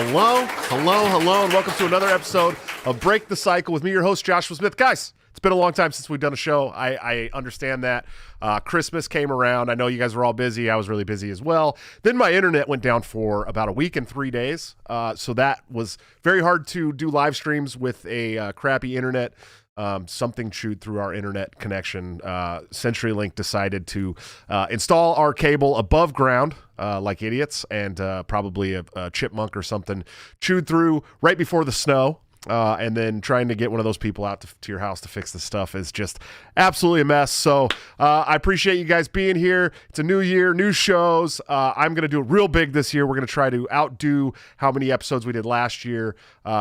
Hello, and welcome to another episode of Break the Cycle with me, your host, Joshua Smith. Guys, it's been a long time since we've done a show. I understand that. Christmas came around. I know you guys were all busy. I was really busy as well. Then my internet went down for about a week and 3 days. So that was very hard to do live streams with a crappy internet. Something chewed through our internet connection. CenturyLink decided to install our cable above ground like idiots, and probably a chipmunk or something chewed through right before the snow. And then trying to get one of those people out to your house to fix the stuff is just absolutely a mess. So I appreciate you guys being here. It's a new year, new shows. I'm going to do it real big this year. We're going to try to outdo how many episodes we did last year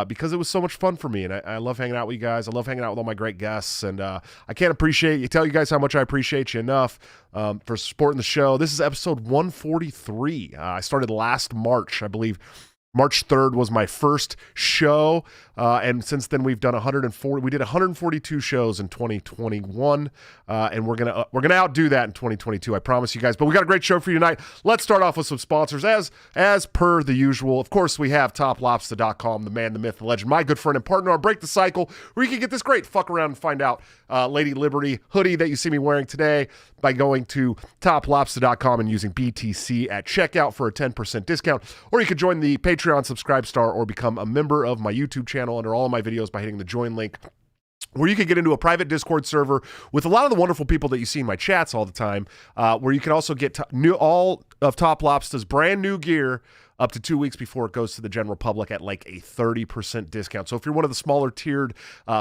because it was so much fun for me. And I love hanging out with you guys. I love hanging out with all my great guests. And I can't tell you guys how much I appreciate you enough for supporting the show. This is episode 143. I started last March, I believe. March 3rd was my first show, and since then we've done 140. We did 142 shows in 2021, and we're gonna outdo that in 2022. I promise you guys. But we got a great show for you tonight. Let's start off with some sponsors, as per the usual. Of course, we have TopLobster.com, the man, the myth, the legend, my good friend and partner on Break the Cycle, where you can get this great fuck around and find out Lady Liberty hoodie that you see me wearing today by going to TopLobster.com and using BTC at checkout for a 10% discount, or you could join the Patreon Subscribe Star or become a member of my YouTube channel under all of my videos by hitting the join link, where you can get into a private Discord server with a lot of the wonderful people that you see in my chats all the time, where you can also get all of Top Lobster's brand new gear up to 2 weeks before it goes to the general public at like a 30% discount. So if you're one of the smaller tiered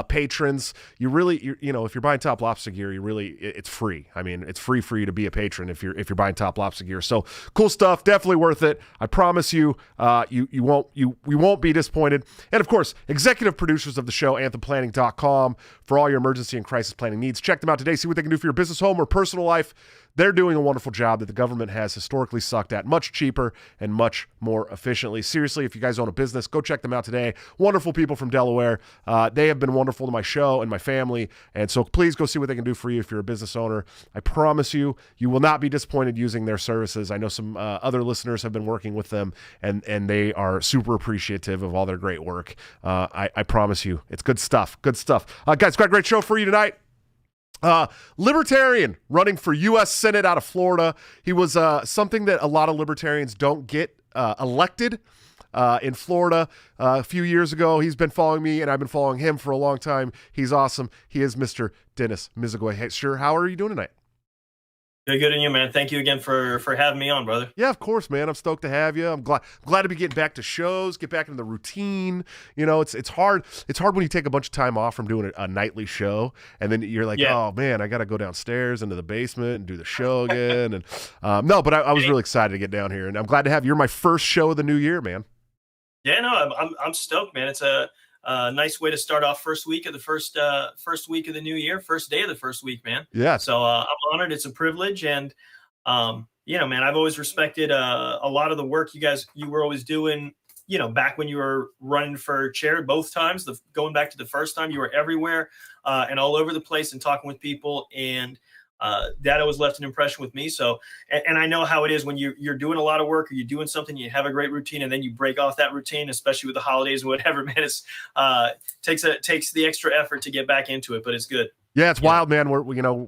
patrons, you know, if you're buying Top Lobster gear, it's free. I mean, it's free for you to be a patron if you're buying Top Lobster gear. So cool stuff, definitely worth it. I promise you, we won't be disappointed. And of course, executive producers of the show, anthemplanning.com, for all your emergency and crisis planning needs. Check them out today. See what they can do for your business, home, or personal life. They're doing a wonderful job that the government has historically sucked at, much cheaper and much more efficiently. Seriously, if you guys own a business, go check them out today. Wonderful people from Delaware. They have been wonderful to my show and my family, and so please go see what they can do for you if you're a business owner. I promise you, you will not be disappointed using their services. I know some other listeners have been working with them, and they are super appreciative of all their great work. I promise you, it's good stuff. Good stuff. Guys, got a great show for you tonight. Libertarian running for U.S. Senate out of Florida. He was something that a lot of libertarians don't get elected in Florida a few years ago. He's been following me, and I've been following him for a long time. He's awesome. He is Mr. Dennis Misigoy. Hey, sure. How are you doing tonight? Good on you, man. Thank you again for having me on, brother. Yeah, of course, man. I'm stoked to have you. I'm glad to be getting back to shows, get back into the routine. You know, it's hard. It's hard when you take a bunch of time off from doing a nightly show, and then you're like, oh man, I got to go downstairs into the basement and do the show again. And but I was really excited to get down here, and I'm glad to have you. You're my first show of the new year, man. Yeah, no, I'm stoked, man. It's a nice way to start off first week of the first week of the new year, first day of the first week, man. Yeah. So I'm honored. It's a privilege, and you know, man, I've always respected a lot of the work you were always doing. You know, back when you were running for chair both times, going back to the first time, you were everywhere and all over the place and talking with people, and that always left an impression with me. So, and I know how it is when you're doing a lot of work or you're doing something, you have a great routine, and then you break off that routine, especially with the holidays and whatever, man. It's takes the extra effort to get back into it, but it's good. Yeah, it's wild, man.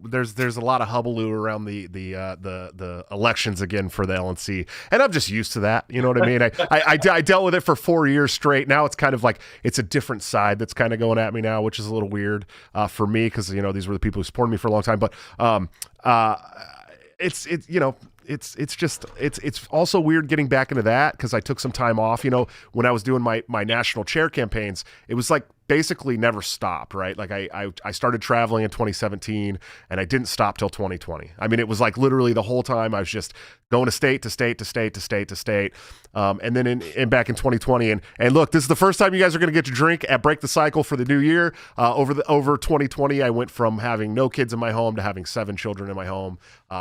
There's a lot of hubbub around the elections again for the LNC, and I'm just used to that. You know what I mean? I dealt with it for 4 years straight. Now it's kind of like it's a different side that's kind of going at me now, which is a little weird for me because these were the people who supported me for a long time. But it's also weird getting back into that because I took some time off. When I was doing my national chair campaigns, it was like basically never stopped, right? Like I started traveling in 2017 and I didn't stop till 2020. I mean, it was like literally the whole time I was just going to state to state to state to state to state. And then back in 2020. And look, this is the first time you guys are going to get to drink at Break the Cycle for the new year. Over 2020, I went from having no kids in my home to having 7 children in my home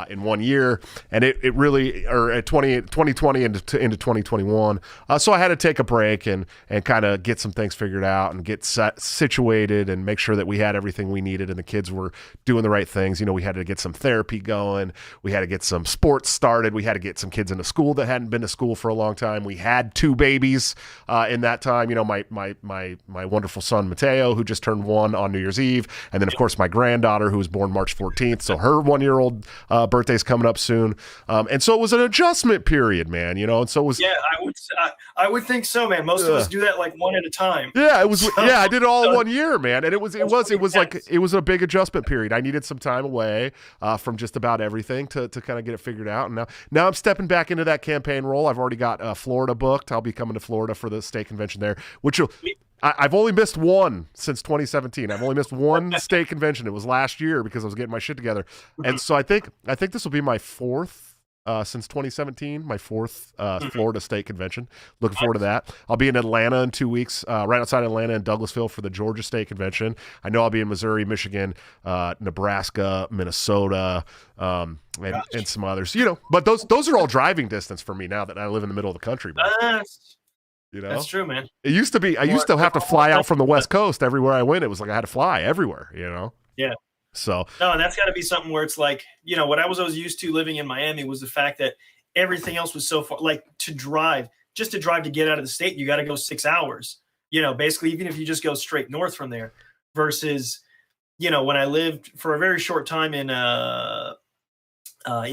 in 1 year. And it really, or at 2020 into 2021. So I had to take a break and kind of get some things figured out and get situated and make sure that we had everything we needed and the kids were doing the right things. We had to get some therapy going. We had to get some sports started. We had to get some kids into school that hadn't been to school for a long time. We had 2 babies in that time. My wonderful son Mateo, who just turned 1 on New Year's Eve, and then of course my granddaughter, who was born March 14th. So her 1-year-old birthday's coming up soon. And so it was an adjustment period, man, and so it was. Yeah, I would think so, man. Most of us do that like one at a time. Yeah, it was. So, I did it all 1 year, man. And it was a big adjustment period. I needed some time away from just about everything to kind of get it figured out. And now I'm stepping back into that campaign role. I've already got Florida booked. I'll be coming to Florida for the state convention there, which I've only missed one since 2017. I've only missed one state convention. It was last year because I was getting my shit together. And so I think this will be my 4th since 2017, my 4th Florida state convention. Looking forward to that. I'll be in Atlanta in 2 weeks, right outside Atlanta in Douglasville for the Georgia state convention. I know I'll be in Missouri, Michigan, Nebraska, Minnesota, and some others, but those are all driving distance for me now that I live in the middle of the country, bro. That's true, man. It used to be, I used to have to fly out from the West Coast everywhere I went. It was like I had to fly everywhere, Yeah. So no, and that's got to be something where it's like, what I was always used to living in Miami was the fact that everything else was so far. Like to drive to get out of the state, you got to go 6 hours. Basically, even if you just go straight north from there, versus, when I lived for a very short time in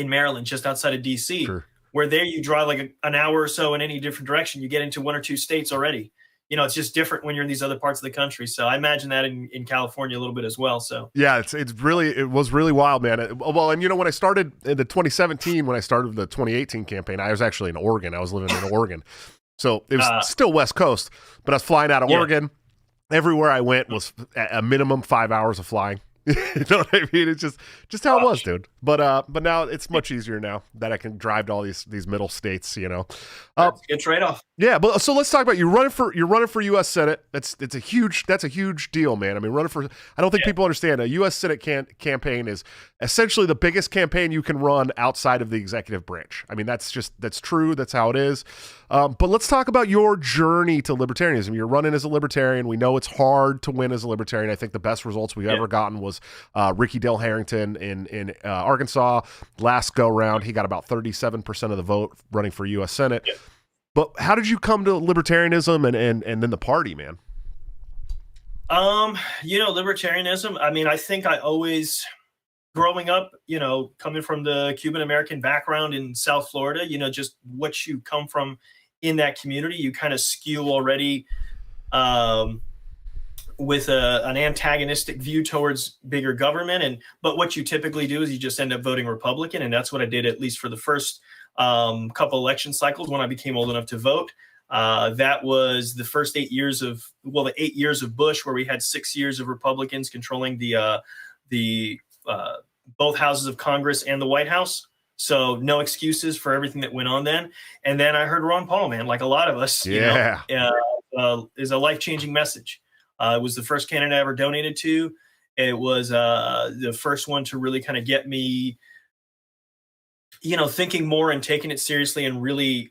Maryland, just outside of DC, sure. Where there you drive like an hour or so in any different direction, you get into 1 or 2 states already. It's just different when you're in these other parts of the country. So I imagine that in California a little bit as well. So yeah, it was really wild, man. And when I started in the 2017, when I started the 2018 campaign, I was actually in Oregon. I was living in Oregon. So it was still West Coast, but I was flying out of Oregon. Everywhere I went was a minimum 5 hours of flying. You know what I mean? It's just how it was, dude. But now it's much easier now that I can drive to all these middle states. Good trade off. Yeah, but so let's talk about you're running for U.S. Senate. That's a huge deal, man. I mean, I don't think people understand a U.S. Senate campaign is essentially the biggest campaign you can run outside of the executive branch. I mean, that's true. That's how it is. But let's talk about your journey to libertarianism. You're running as a libertarian. We know it's hard to win as a libertarian. I think the best results we've ever gotten was Ricky Dale Harrington in Arkansas. Last go round, he got about 37% of the vote running for U.S. Senate. Yeah. But how did you come to libertarianism and then the party, man? Libertarianism, I mean, I think I always, growing up, coming from the Cuban American background in South Florida, just what you come from in that community, you kind of skew already with an antagonistic view towards bigger government. But what you typically do is you just end up voting Republican. And that's what I did, at least for the first couple election cycles when I became old enough to vote. That was the first 8 years of Bush, where we had 6 years of Republicans controlling the both houses of Congress and the White House. So no excuses for everything that went on then. And then I heard Ron Paul, man, like a lot of us, is a life-changing message. It was the first candidate I ever donated to. It was the first one to really kind of get me, thinking more and taking it seriously and really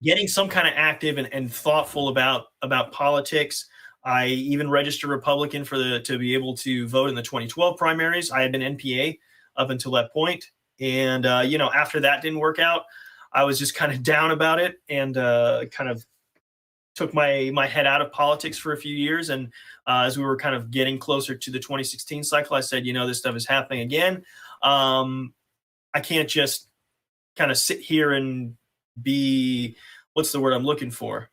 getting some kind of active and thoughtful about politics. I even registered Republican to be able to vote in the 2012 primaries. I had been NPA up until that point. And, after that didn't work out, I was just kind of down about it and kind of took my head out of politics for a few years. And as we were kind of getting closer to the 2016 cycle, I said, this stuff is happening again. I can't just kind of sit here and be, what's the word I'm looking for?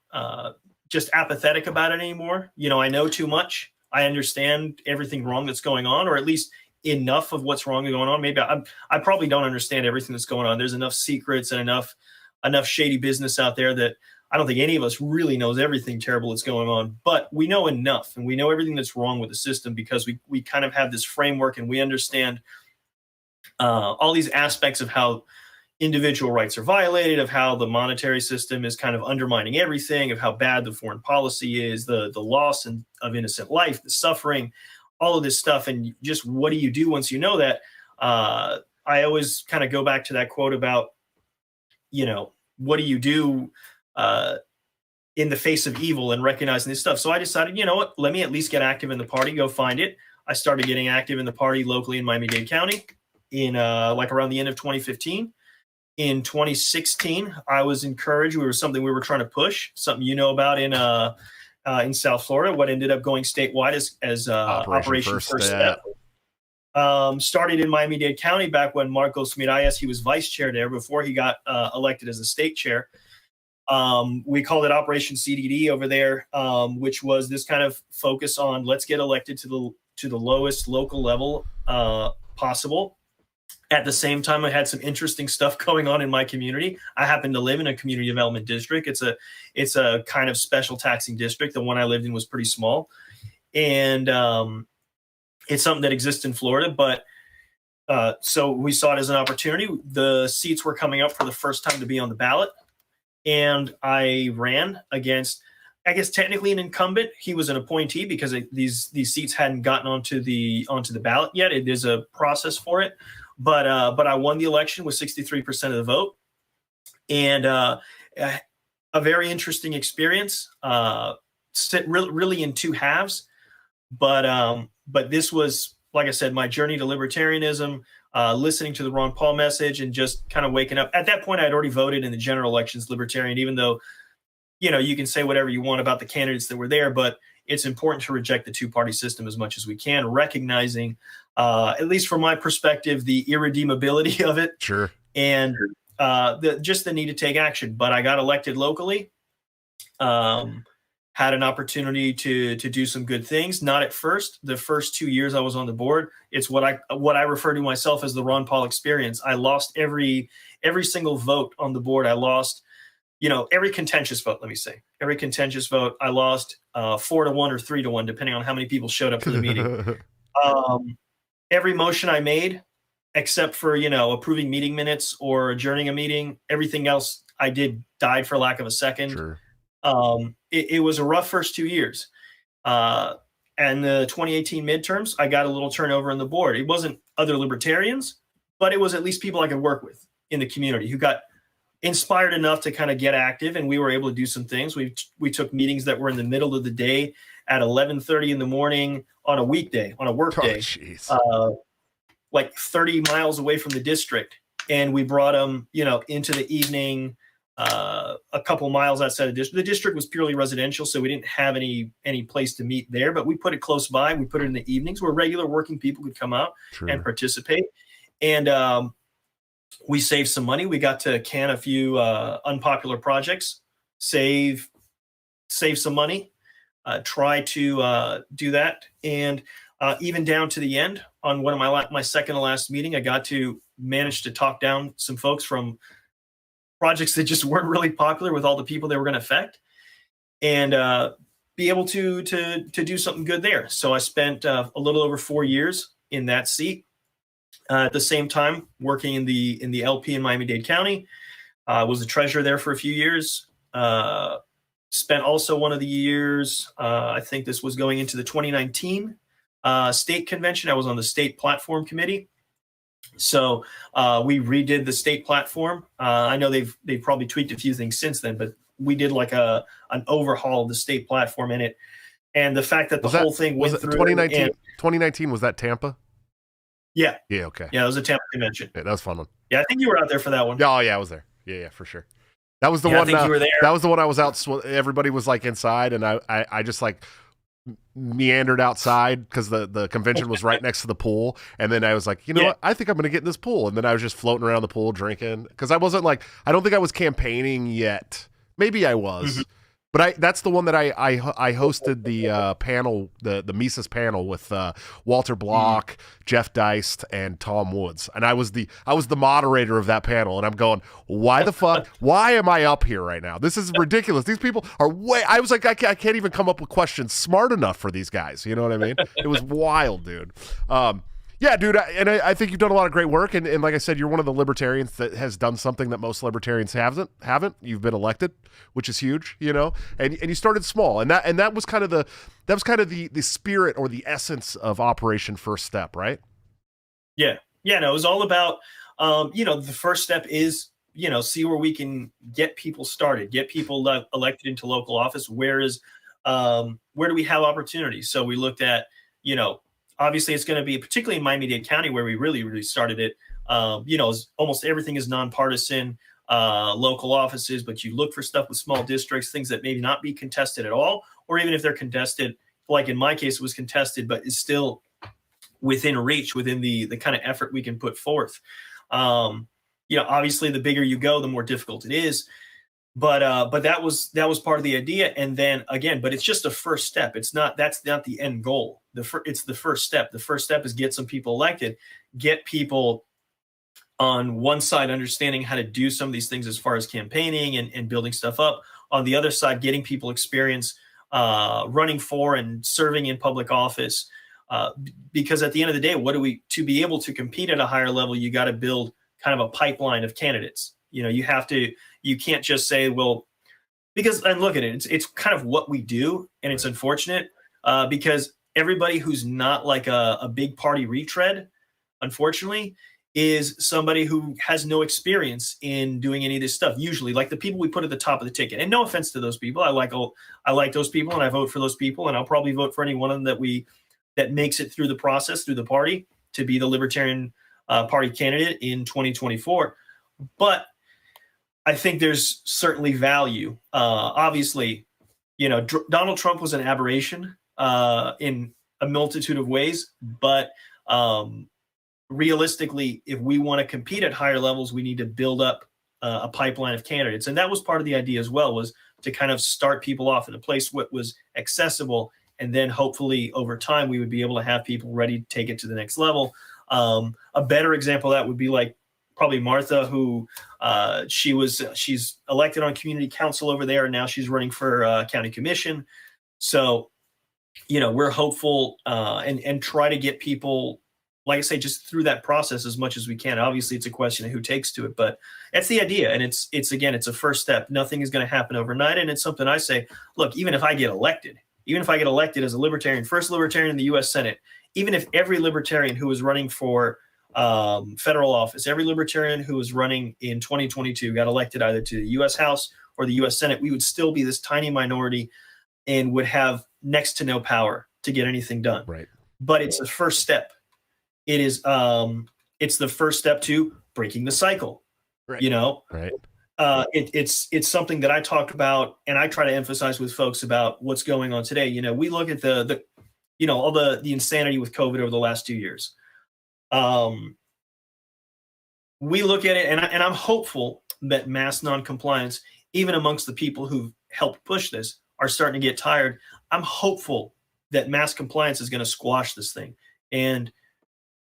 Just apathetic about it anymore. I know too much. I understand everything wrong that's going on, or at least enough of what's wrong going on. Maybe I probably don't understand everything that's going on. There's enough secrets and enough shady business out there that I don't think any of us really knows everything terrible that's going on, but we know enough and we know everything that's wrong with the system because we kind of have this framework and we understand all these aspects of how individual rights are violated, of how the monetary system is kind of undermining everything, of how bad the foreign policy is, the loss of innocent life, the suffering, all of this stuff. And just what do you do once you know that? I always kind of go back to that quote about, what do you do in the face of evil and recognizing this stuff? So I decided, you know what, let me at least get active in the party, go find it. I started getting active in the party locally in Miami-Dade County in around the end of 2015. In 2016, I was encouraged. We were something we were trying to push, something about in South Florida. What ended up going statewide as Operation First Step. Started in Miami-Dade County back when Marcos Miralles, he was vice chair there before he got elected as a state chair. We called it Operation CDD over there, which was this kind of focus on let's get elected to the lowest local level possible. At the same time, I had some interesting stuff going on in my community. I happen to live in a community development district. It's a kind of special taxing district. The one I lived in was pretty small, and it's something that exists in Florida. But so we saw it as an opportunity. The seats were coming up for the first time to be on the ballot, and I ran against, I guess, technically an incumbent. He was an appointee because these seats hadn't gotten onto the ballot yet. It is a process for it. But I won the election with 63% of the vote, and a very interesting experience. Really in two halves, but this was, like I said, my journey to libertarianism, listening to the Ron Paul message, and just kind of waking up. At that point, I had already voted in the general elections libertarian, even though you can say whatever you want about the candidates that were there, but it's important to reject the two-party system as much as we can, recognizing, at least from my perspective, the irredeemability of it. Sure. And the need to take action. But I got elected locally, had an opportunity to do some good things. Not at first. The first 2 years I was on the board, it's what I refer to myself as the Ron Paul experience. I lost every single vote on the board. I lost every contentious vote, every contentious vote, I lost 4-1 or 3-1, depending on how many people showed up for the meeting. Every motion I made, except for, approving meeting minutes or adjourning a meeting, everything else I did died for lack of a second. Sure. It was a rough first 2 years. And the 2018 midterms, I got a little turnover on the board. It wasn't other libertarians, but it was at least people I could work with in the community who got inspired enough to kind of get active, and we were able to do some things. We took meetings that were in the middle of the day at 11:30 in the morning on a weekday, on a work day, like 30 miles away from the district, and we brought them, into the evening, a couple miles outside of the district. The district was purely residential, so we didn't have any place to meet there, but we put it close by. We put it in the evenings where regular working people could come out and participate, and we saved some money. We got to can a few unpopular projects, save some money, try to do that. And even down to the end on one of my second to last meeting, I got to manage to talk down some folks from projects that just weren't really popular with all the people they were going to affect, and be able to do something good there. So I spent a little over 4 years in that seat. At the same time, working in the LP in Miami-Dade County, was the treasurer there for a few years. Spent also one of the years, I think this was going into the 2019 state convention. I was on the state platform committee. So we redid the state platform. I know they've probably tweaked a few things since then, but we did like an overhaul of the state platform in it. And the fact that the whole thing went through 2019, was that Tampa? Yeah. Yeah. Okay. Yeah, it was a Tampa convention. Yeah, that was a fun one. Yeah, I think you were out there for that one. Oh yeah, I was there. Yeah, for sure. That was the one. I think you were there. That was the one I was out. Everybody was like inside, and I just like meandered outside because the convention was right next to the pool, and then I was like, you know what? I think I'm going to get in this pool, and then I was just floating around the pool drinking because I wasn't like, I don't think I was campaigning yet. Maybe I was. But that's the one that I hosted the panel, the Mises panel with Walter Block, Jeff Deist, and Tom Woods, and I was the moderator of that panel, and I'm going, why the fuck? Why am I up here right now? This is ridiculous. These people are way. I was like, I can't even come up with questions smart enough for these guys. You know what I mean? It was wild, dude. Yeah, dude, I think you've done a lot of great work, and like I said, you're one of the libertarians that has done something that most libertarians haven't. You've been elected, which is huge, and you started small, and that was kind of the spirit or the essence of Operation First Step, right? Yeah, Yeah, no, it was all about, the first step is, see where we can get people started, get people elected into local office. Where do we have opportunities? So we looked at, obviously it's going to be, particularly in Miami-Dade County, where we really, really started it. Almost everything is nonpartisan, local offices, but you look for stuff with small districts, things that maybe not be contested at all, or even if they're contested, like in my case, it was contested, but is still within reach, within the kind of effort we can put forth. Obviously the bigger you go, the more difficult it is. But that was part of the idea. And then again, but it's just a first step. That's not the end goal. It's the first step. The first step is get some people elected, get people on one side understanding how to do some of these things as far as campaigning and building stuff up. On the other side, getting people experience running for and serving in public office. Because at the end of the day, to be able to compete at a higher level, you got to build kind of a pipeline of candidates. You can't just say, well, and look at it, it's kind of what we do. And it's unfortunate because everybody who's not like a big party retread, unfortunately, is somebody who has no experience in doing any of this stuff. Usually, like the people we put at the top of the ticket. And no offense to those people, I like those people, and I vote for those people, and I'll probably vote for any one of them that makes it through the process, through the party, to be the Libertarian Party candidate in 2024. But I think there's certainly value. Obviously, Donald Trump was an aberration in a multitude of ways, but realistically, if we want to compete at higher levels, we need to build up a pipeline of candidates. And that was part of the idea as well, was to kind of start people off in a place what was accessible. And then hopefully over time, we would be able to have people ready to take it to the next level. A better example of that would be like probably Martha, who she's elected on community council over there, and now she's running for county commission. So, we're hopeful and try to get people, like I say, just through that process as much as we can. Obviously, it's a question of who takes to it, but that's the idea. And it's a first step. Nothing is going to happen overnight. And it's something I say, look, even if I get elected as a libertarian, first libertarian in the U.S. Senate, even if every libertarian who was running for federal office, every libertarian who was running in 2022 got elected either to the U.S. House or the U.S. Senate, we would still be this tiny minority and would have next to no power to get anything done. Right. But it's the first step. It is it's the first step to breaking the cycle. Right. Right. It's something that I talk about and I try to emphasize with folks about what's going on today. We look at all the insanity with COVID over the last 2 years. We look at it and I'm hopeful that mass noncompliance, even amongst the people who've helped push this, are starting to get tired. I'm hopeful that mass compliance is going to squash this thing and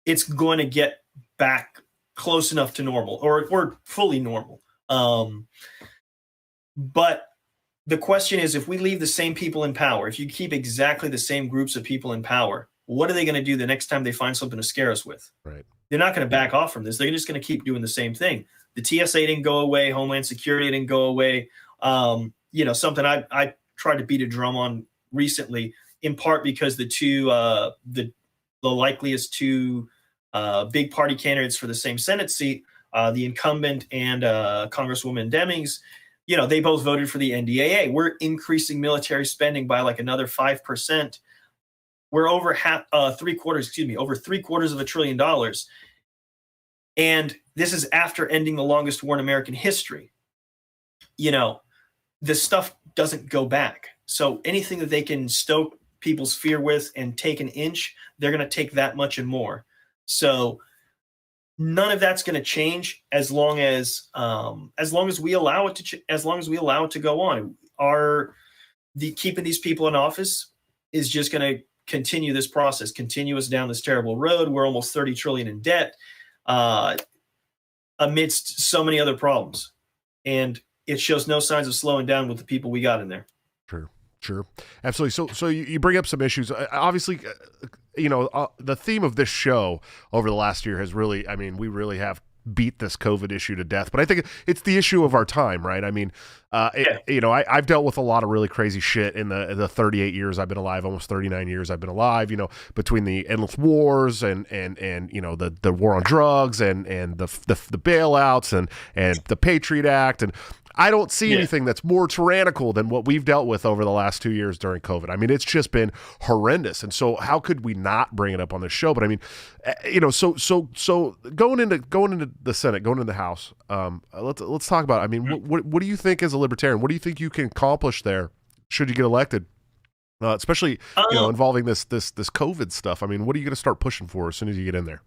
it's going to get back close enough to normal or fully normal. But the question is, if we leave the same people in power, if you keep exactly the same groups of people in power, what are they going to do the next time they find something to scare us with? Right. They're not going to back off from this. They're just going to keep doing the same thing. The TSA didn't go away. Homeland Security didn't go away. Something I tried to beat a drum on recently, in part because the likeliest two big party candidates for the same Senate seat, the incumbent and Congresswoman Demings, they both voted for the NDAA. We're increasing military spending by like another 5%. We're over over $750 billion. And this is after ending the longest war in American history. This stuff doesn't go back. So anything that they can stoke people's fear with and take an inch, they're going to take that much and more. So none of that's going to change as long as we allow it to go on. Keeping these people in office is just going to continue this process, continue us down this terrible road. We're almost $30 trillion in debt amidst so many other problems, and it shows no signs of slowing down with the people we got in there. Sure. Absolutely. So you bring up some issues. Obviously, the theme of this show over the last year has really, we really have beat this COVID issue to death, but I think it's the issue of our time, right? I mean, I've dealt with a lot of really crazy shit in the 38 years I've been alive, almost 39 years I've been alive, between the endless wars and the war on drugs and the bailouts and the Patriot Act, and I don't see anything that's more tyrannical than what we've dealt with over the last 2 years during COVID. I mean, it's just been horrendous. And so how could we not bring it up on this show? But I mean, so going into the Senate, going into the House, let's talk about it. I mean, what do you think as a libertarian? What do you think you can accomplish there should you get elected? Especially, involving this COVID stuff. I mean, what are you going to start pushing for as soon as you get in there?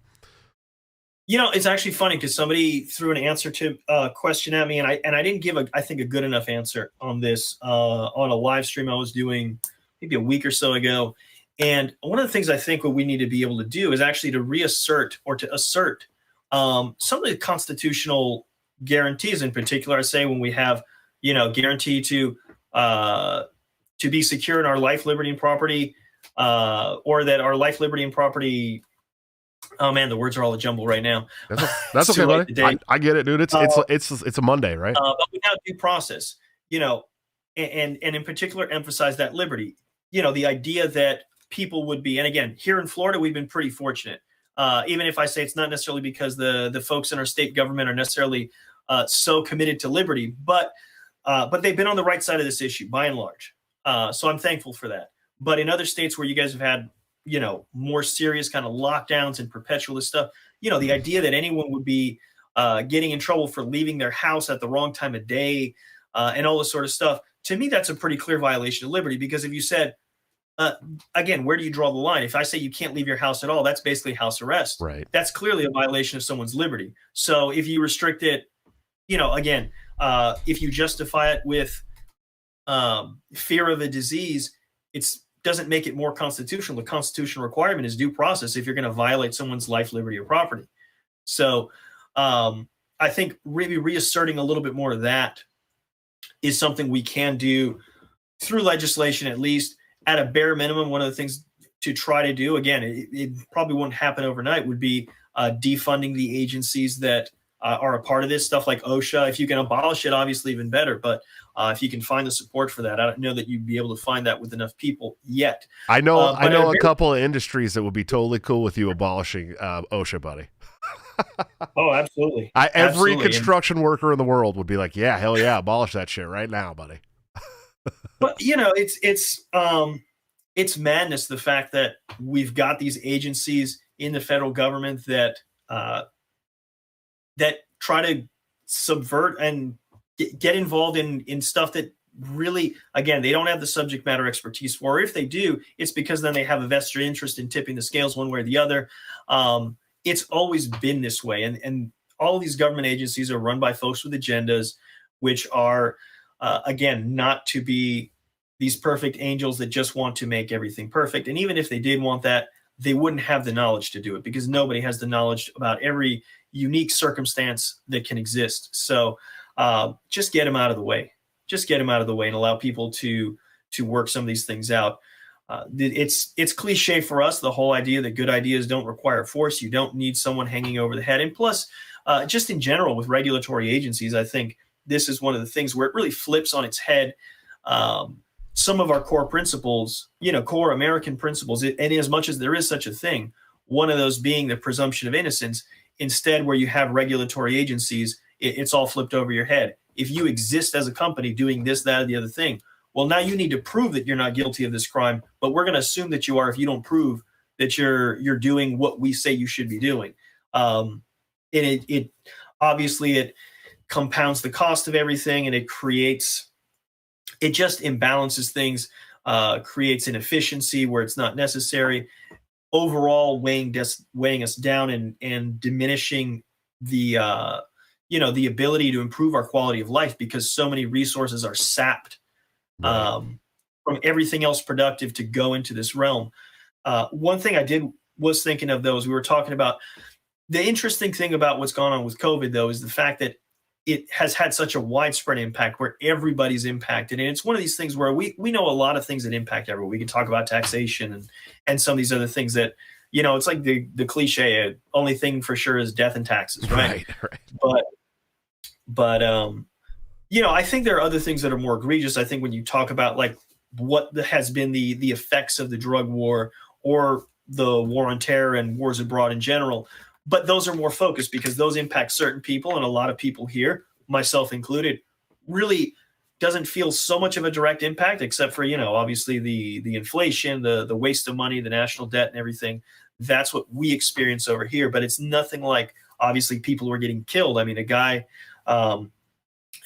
It's actually funny because somebody threw an answer to a question at me, and I didn't give a good enough answer on this on a live stream I was doing maybe a week or so ago. And one of the things I think what we need to be able to do is actually to reassert or to assert some of the constitutional guarantees. In particular, I say when we have guarantee to be secure in our life, liberty, and property, or that our life, liberty, and property. Oh man, the words are all a jumble right now. That's okay, buddy. I get it, dude. It's a Monday, right? But without due process, and in particular, emphasize that liberty. The idea that people would be, and again, here in Florida, we've been pretty fortunate. Even if I say it's not necessarily because the folks in our state government are necessarily so committed to liberty, but they've been on the right side of this issue by and large. So I'm thankful for that. But in other states where you guys have had more serious kind of lockdowns and perpetual stuff, the idea that anyone would be getting in trouble for leaving their house at the wrong time of day and all this sort of stuff, to me, that's a pretty clear violation of liberty. Because if you said, again, where do you draw the line? If I say you can't leave your house at all, that's basically house arrest. Right. That's clearly a violation of someone's liberty. So if you restrict it, again, if you justify it with fear of a disease, doesn't make it more constitutional. The constitutional requirement is due process if you're going to violate someone's life, liberty, or property. So I think really reasserting a little bit more of that is something we can do through legislation, at least at a bare minimum. One of the things to try to do, again, it probably won't happen overnight, would be defunding the agencies that are a part of this stuff, like OSHA. If you can abolish it, obviously even better. But if you can find the support for that, I don't know that you'd be able to find that with enough people yet. I know a couple of industries that would be totally cool with you abolishing OSHA, buddy. Oh, absolutely. Every construction worker in the world would be like, yeah, hell yeah, abolish that shit right now, buddy. But it's madness, the fact that we've got these agencies in the federal government that try to subvert and get involved in stuff that really, again, they don't have the subject matter expertise for. Or if they do, it's because then they have a vested interest in tipping the scales one way or the other. It's always been this way. And all of these government agencies are run by folks with agendas, which are, again, not to be these perfect angels that just want to make everything perfect. And even if they did want that, they wouldn't have the knowledge to do it, because nobody has the knowledge about every unique circumstance that can exist. So just get them out of the way. Just get them out of the way and allow people to work some of these things out. It's cliche for us, the whole idea that good ideas don't require force. You don't need someone hanging over the head. And plus, just in general with regulatory agencies, I think this is one of the things where it really flips on its head some of our core principles, core American principles. And as much as there is such a thing, one of those being the presumption of innocence, instead where you have regulatory agencies, it's all flipped over your head. If you exist as a company doing this, that, or the other thing, well, now you need to prove that you're not guilty of this crime, but we're going to assume that you are if you don't prove that you're doing what we say you should be doing. And it obviously it compounds the cost of everything, and it just imbalances things, creates inefficiency where it's not necessary, overall weighing us down and diminishing the ability to improve our quality of life, because so many resources are sapped from everything else productive to go into this realm. One thing I was thinking of, though, as we were talking about, the interesting thing about what's gone on with COVID, though, is the fact that it has had such a widespread impact where everybody's impacted. And it's one of these things where we know a lot of things that impact everyone. We can talk about taxation and some of these other things that, it's like the cliche, only thing for sure is death and taxes, right? Right. But I think there are other things that are more egregious. I think when you talk about like what has been the effects of the drug war or the war on terror and wars abroad in general, but those are more focused because those impact certain people, and a lot of people here, myself included, really doesn't feel so much of a direct impact, except for, obviously the inflation, the waste of money, the national debt and everything. That's what we experience over here, but it's nothing like obviously people who are getting killed. I mean, a guy,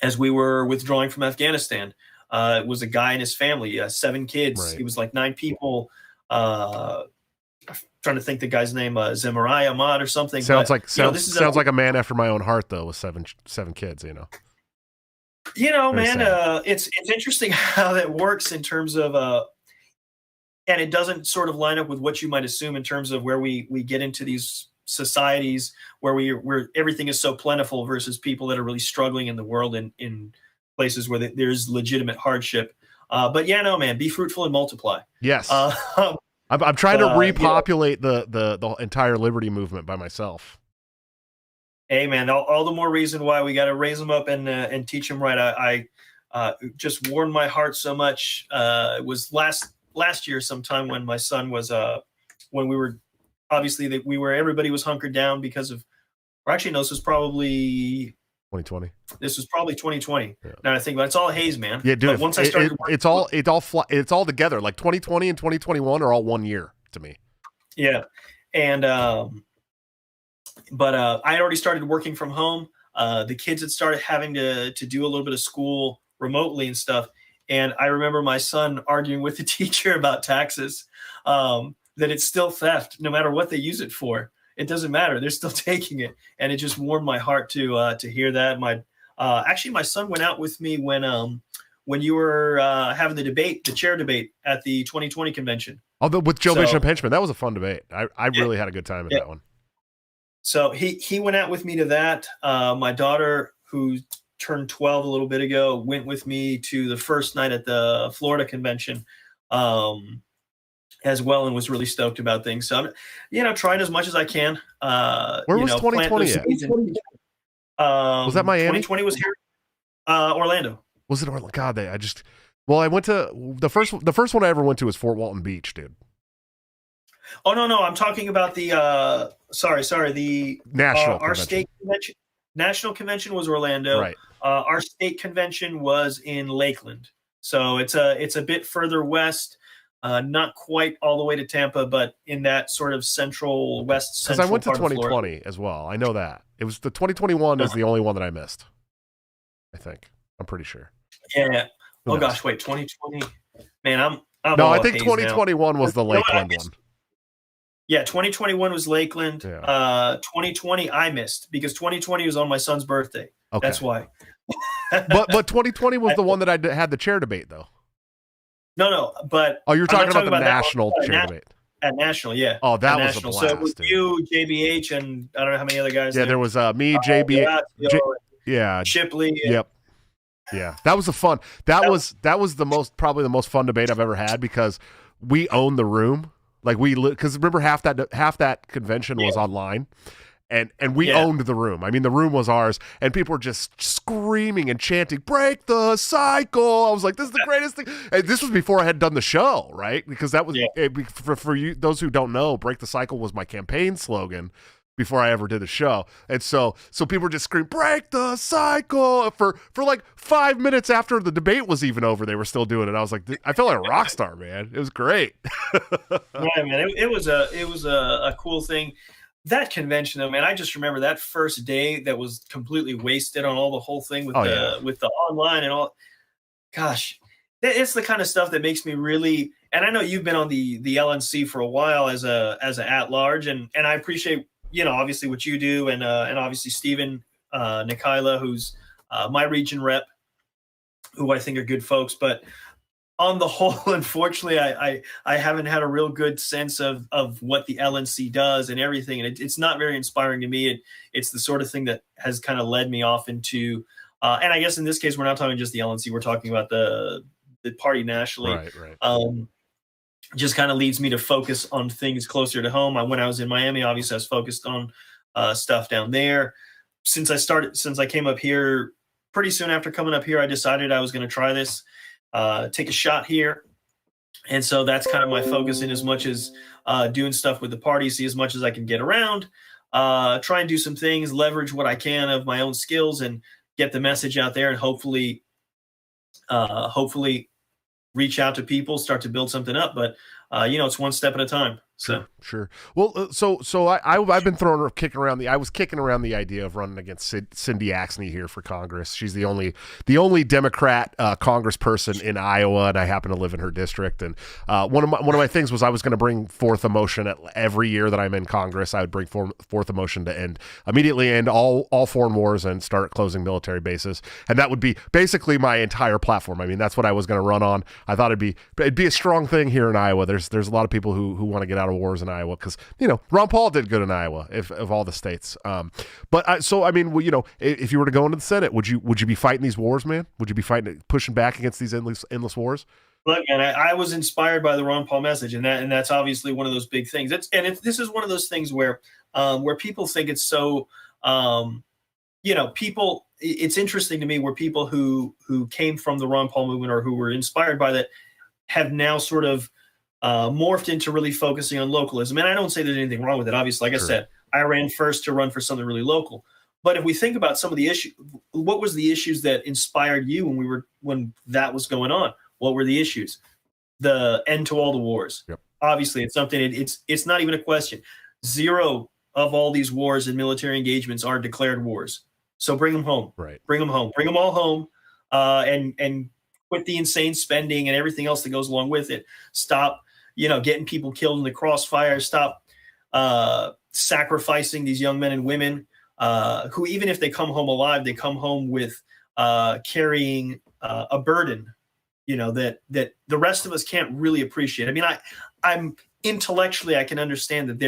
as we were withdrawing from Afghanistan, it was a guy and his family, 7 kids. Right. It was like 9 people. I'm trying to think the guy's name, Zemarai Ahmad or something. Sounds like a man after my own heart, though, with seven kids. Man, it's interesting how that works in terms of, and it doesn't sort of line up with what you might assume in terms of where we get into these societies where everything is so plentiful versus people that are really struggling in the world in places where there's legitimate hardship. But yeah, no, man, be fruitful and multiply. Yes. I'm trying to repopulate the entire liberty movement by myself. Hey, man, all the more reason why we got to raise them up and teach them right. I just warmed my heart so much. It was last year sometime when my son was when we were obviously everybody was hunkered down because of, or actually no, this was probably 2020. This was probably 2020. Yeah. Now I think about it's all haze, man. Yeah, dude. Once I started, it's all together. Like 2020 and 2021 are all one year to me. Yeah, and but I had already started working from home. The kids had started having to do a little bit of school remotely and stuff. And I remember my son arguing with the teacher about taxes, that it's still theft, no matter what they use it for. It doesn't matter. They're still taking it. And it just warmed my heart to hear that. Actually, my son went out with me when you were having the chair debate at the 2020 convention. Oh, with Joe Bishop Henchman. That was a fun debate. I really had a good time at that one. So he went out with me to that. My daughter, who turned 12 a little bit ago, went with me to the first night at the Florida convention as well, and was really stoked about things. So I'm, trying as much as I can. Where was 2020 at? Was that Miami? 2020 was here, Orlando. Was it Orlando? God, I went to the first one I ever went to was Fort Walton Beach, dude. Oh no, I'm talking about the the national our state convention. National convention was Orlando. Right. Our state convention was in Lakeland, so it's a bit further west, not quite all the way to Tampa, but in that sort of central west. Because I went to 2020 as well. I know that it was the 2021 is the only one that I missed. I think I'm pretty sure. Yeah. Oh gosh, wait, 2020. Man, I'm no. I think 2021 was the Lakeland one. Yeah, 2021 was Lakeland. Yeah. 2020 I missed because 2020 was on my son's birthday. Okay. That's why. but 2020 was the one that I had the chair debate, though. No, but you're talking about the national chair debate. At national, yeah. Oh, that was a blast. So it was you, JBH, and I don't know how many other guys. Yeah, there was me, JBH, yeah, Shipley. Yep. Yeah, that was fun. That was probably the most fun debate I've ever had because we owned the room. Like because remember half that convention was online, and we owned the room. I mean, the room was ours, and people were just screaming and chanting, "Break the cycle!" I was like, "This is the greatest thing!" And this was before I had done the show, right? Because that was for you, those who don't know, "Break the cycle" was my campaign slogan before I ever did the show. And so people were just screaming, "Break the cycle!" For like 5 minutes after the debate was even over, they were still doing it. I was like, I felt like a rock star, man. It was great. Yeah, man. It was a cool thing. That convention, though, man, I just remember that first day that was completely wasted on the whole thing with with the online and all. Gosh, it's the kind of stuff that makes me really. And I know you've been on the LNC for a while as a at large, and I appreciate obviously what you do, and obviously Stephen Nikila, who's my region rep, who I think are good folks, but. On the whole, unfortunately, I haven't had a real good sense of what the LNC does and everything, and it's not very inspiring to me. It's the sort of thing that has kind of led me off into, and I guess in this case, we're not talking just the LNC, we're talking about the party nationally. Right. just kind of leads me to focus on things closer to home. When I was in Miami, obviously I was focused on stuff down there. Since I came up here, pretty soon after coming up here, I decided I was going to try this, take a shot here. And so that's kind of my focus, in as much as doing stuff with the party, see as much as I can get around, try and do some things, leverage what I can of my own skills, and get the message out there, and hopefully reach out to people, start to build something up. But it's one step at a time. So Sure. Well, I've been kicking around the idea of running against Cindy Axne here for Congress. She's the only Democrat Congressperson in Iowa, and I happen to live in her district. And one of my things was I was going to bring forth a motion every year that I'm in Congress. I would bring forth a motion to immediately end all foreign wars and start closing military bases, and that would be basically my entire platform. I mean, that's what I was going to run on. I thought it'd be a strong thing here in Iowa. There's a lot of people who want to get out of wars in Iowa, because Ron Paul did good in Iowa, of all the states. If you were to go into the Senate, would you be fighting these wars, man? Would you be pushing back against these endless wars? Look, man, I was inspired by the Ron Paul message, and that's obviously one of those big things. This is one of those things where people think it's so, people. It's interesting to me where people who came from the Ron Paul movement, or who were inspired by that, have now sort of morphed into really focusing on localism. And I don't say there's anything wrong with it. Obviously, like I said, I ran first to run for something really local. But if we think about some of the issues, what was the issues that inspired you when that was going on? What were the issues? The end to all the wars. Yep. Obviously, it's something. It's not even a question. 0 of all these wars and military engagements are declared wars. So bring them home. Right. Bring them home. Bring them all home. And quit the insane spending and everything else that goes along with it. Stop, getting people killed in the crossfire. Stop sacrificing these young men and women who, even if they come home alive, they come home with carrying a burden, that the rest of us can't really appreciate. I mean, I'm intellectually, I can understand that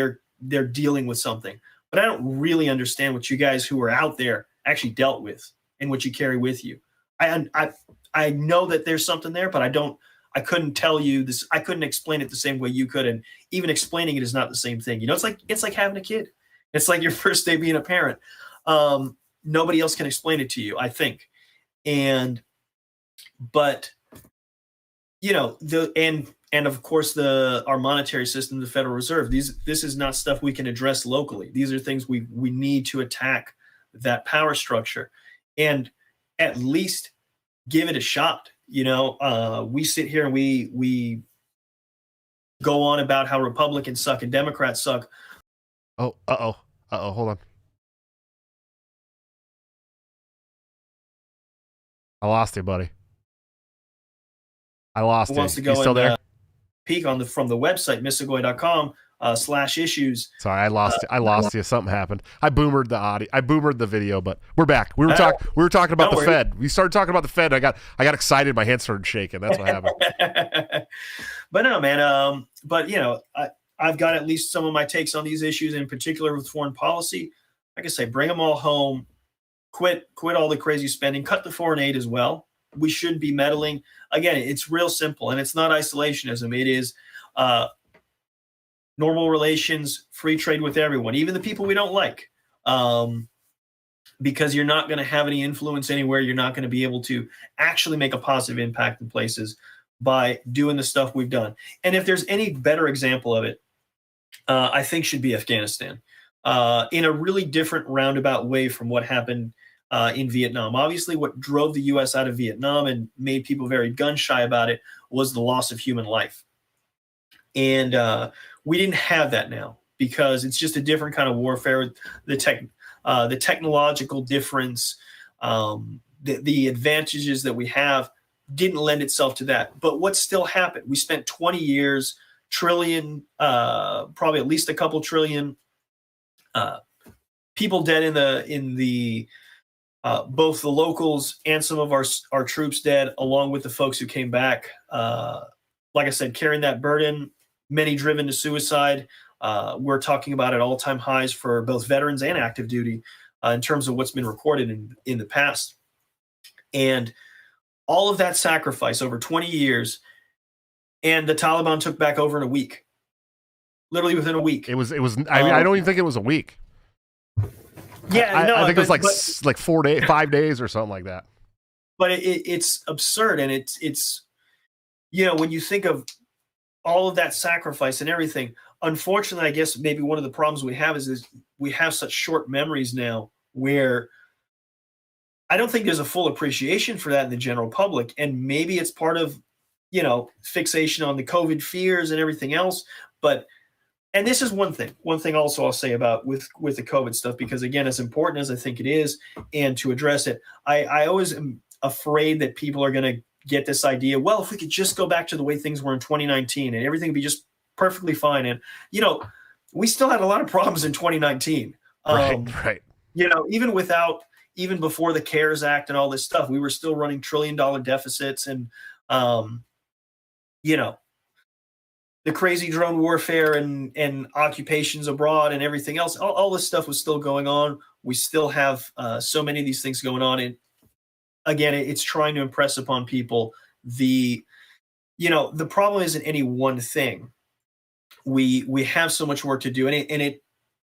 they're dealing with something, but I don't really understand what you guys who are out there actually dealt with and what you carry with you. I know that there's something there, but I couldn't tell you this. I couldn't explain it the same way you could. And even explaining it is not the same thing. It's like having a kid. It's like your first day being a parent. Nobody else can explain it to you, I think. But of course our monetary system, the Federal Reserve, this is not stuff we can address locally. These are things we need to attack that power structure, and at least give it a shot. We sit here and we go on about how Republicans suck and Democrats suck. Oh, hold on. I lost you, buddy. I lost you. Wants to go still there? Peek from the website, misigoy.com /issues. Sorry, I lost you. Something happened. I boomered the audio. I boomered the video, but we're back. We were talking about the Fed. We started talking about the Fed. I got excited. My hand started shaking. That's what happened. But no, man. I've got at least some of my takes on these issues, in particular with foreign policy. Like I say, bring them all home. Quit all the crazy spending. Cut the foreign aid as well. We shouldn't be meddling. Again, it's real simple, and it's not isolationism. It is normal relations, free trade with everyone, even the people we don't like, because you're not going to have any influence anywhere. You're not going to be able to actually make a positive impact in places by doing the stuff we've done. And if there's any better example of it, I think should be Afghanistan, in a really different roundabout way from what happened in Vietnam. Obviously, what drove the U.S. out of Vietnam and made people very gun shy about it was the loss of human life. And we didn't have that now, because it's just a different kind of warfare. The technological difference, the advantages that we have didn't lend itself to that. But what still happened? We spent 20 years, trillion, probably at least a couple trillion people dead in the both the locals and some of our troops dead, along with the folks who came back. Like I said, carrying that burden, many driven to suicide. We're talking about at all-time highs for both veterans and active duty in terms of what's been recorded in the past. And all of that sacrifice over 20 years and the Taliban took back over in a week. Literally within a week. It was. I mean, I don't even think it was a week. Yeah, I think it was like 4 days, 5 days, or something like that. But it's absurd, and it's when you think of all of that sacrifice and everything. Unfortunately, I guess maybe one of the problems we have is we have such short memories now, where I don't think there's a full appreciation for that in the general public, and maybe it's part of fixation on the COVID fears and everything else. And this is one thing. One thing also I'll say about with the COVID stuff, because again, as important as I think it is, and to address it, I always am afraid that people are going to get this idea, well, if we could just go back to the way things were in 2019 and everything would be just perfectly fine. And, we still had a lot of problems in 2019. Right. Even before the CARES Act and all this stuff, we were still running $1 trillion deficits, and, the crazy drone warfare and occupations abroad and everything else, all this stuff was still going on. We still have so many of these things going on. And again, it's trying to impress upon people the problem isn't any one thing. We have so much work to do, and it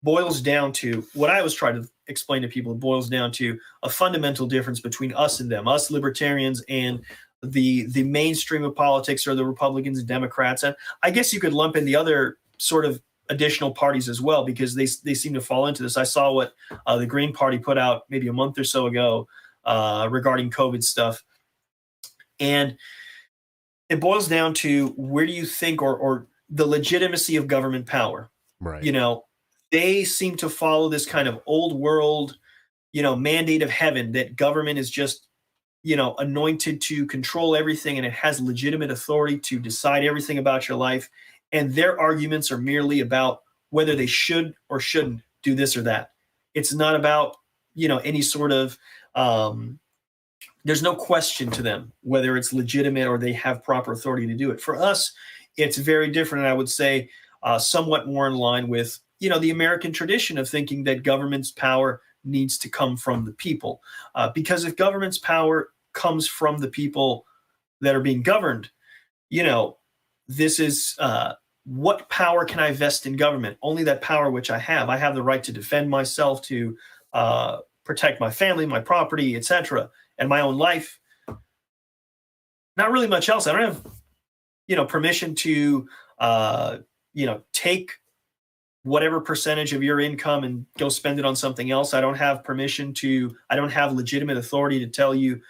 boils down to what I was trying to explain to people. It boils down to a fundamental difference between us and them, us libertarians and the mainstream of politics, or the Republicans and Democrats. And I guess you could lump in the other sort of additional parties as well, because they seem to fall into this. I saw what the Green Party put out maybe a month or so ago regarding COVID stuff. And it boils down to, where do you think, or the legitimacy of government power? Right. They seem to follow this kind of old world, mandate of heaven, that government is just, anointed to control everything, and it has legitimate authority to decide everything about your life. And their arguments are merely about whether they should or shouldn't do this or that. It's not about, any sort of, there's no question to them whether it's legitimate or they have proper authority to do it. For us, it's very different. And I would say somewhat more in line with, the American tradition of thinking that government's power needs to come from the people. Because if government's power comes from the people that are being governed, this is what power can I vest in government? Only that power which I have. I have the right to defend myself, to protect my family, my property, etc., and my own life. Not really much else. I don't have, permission to, take whatever percentage of your income and go spend it on something else. I don't have legitimate authority to tell you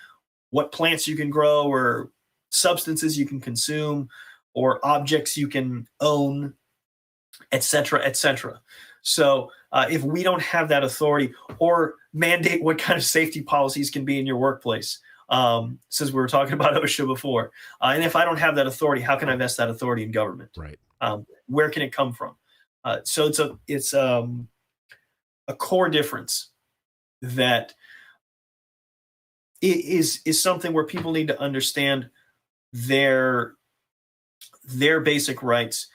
what plants you can grow, or substances you can consume, or objects you can own, etc., etc. So if we don't have that authority, or mandate what kind of safety policies can be in your workplace, since we were talking about OSHA before, and if I don't have that authority, how can I vest that authority in government? Right. Where can it come from? So it's a core difference that is something where people need to understand their basic rights,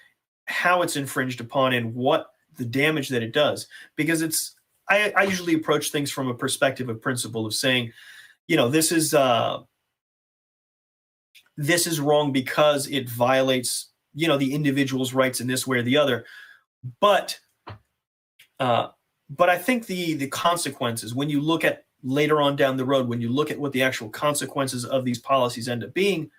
how it's infringed upon, and what the damage that it does. Because I usually approach things from a perspective of principle, of saying, this is wrong because it violates, the individual's rights in this way or the other. But I think the consequences, when you look at later on down the road, when you look at what the actual consequences of these policies end up being,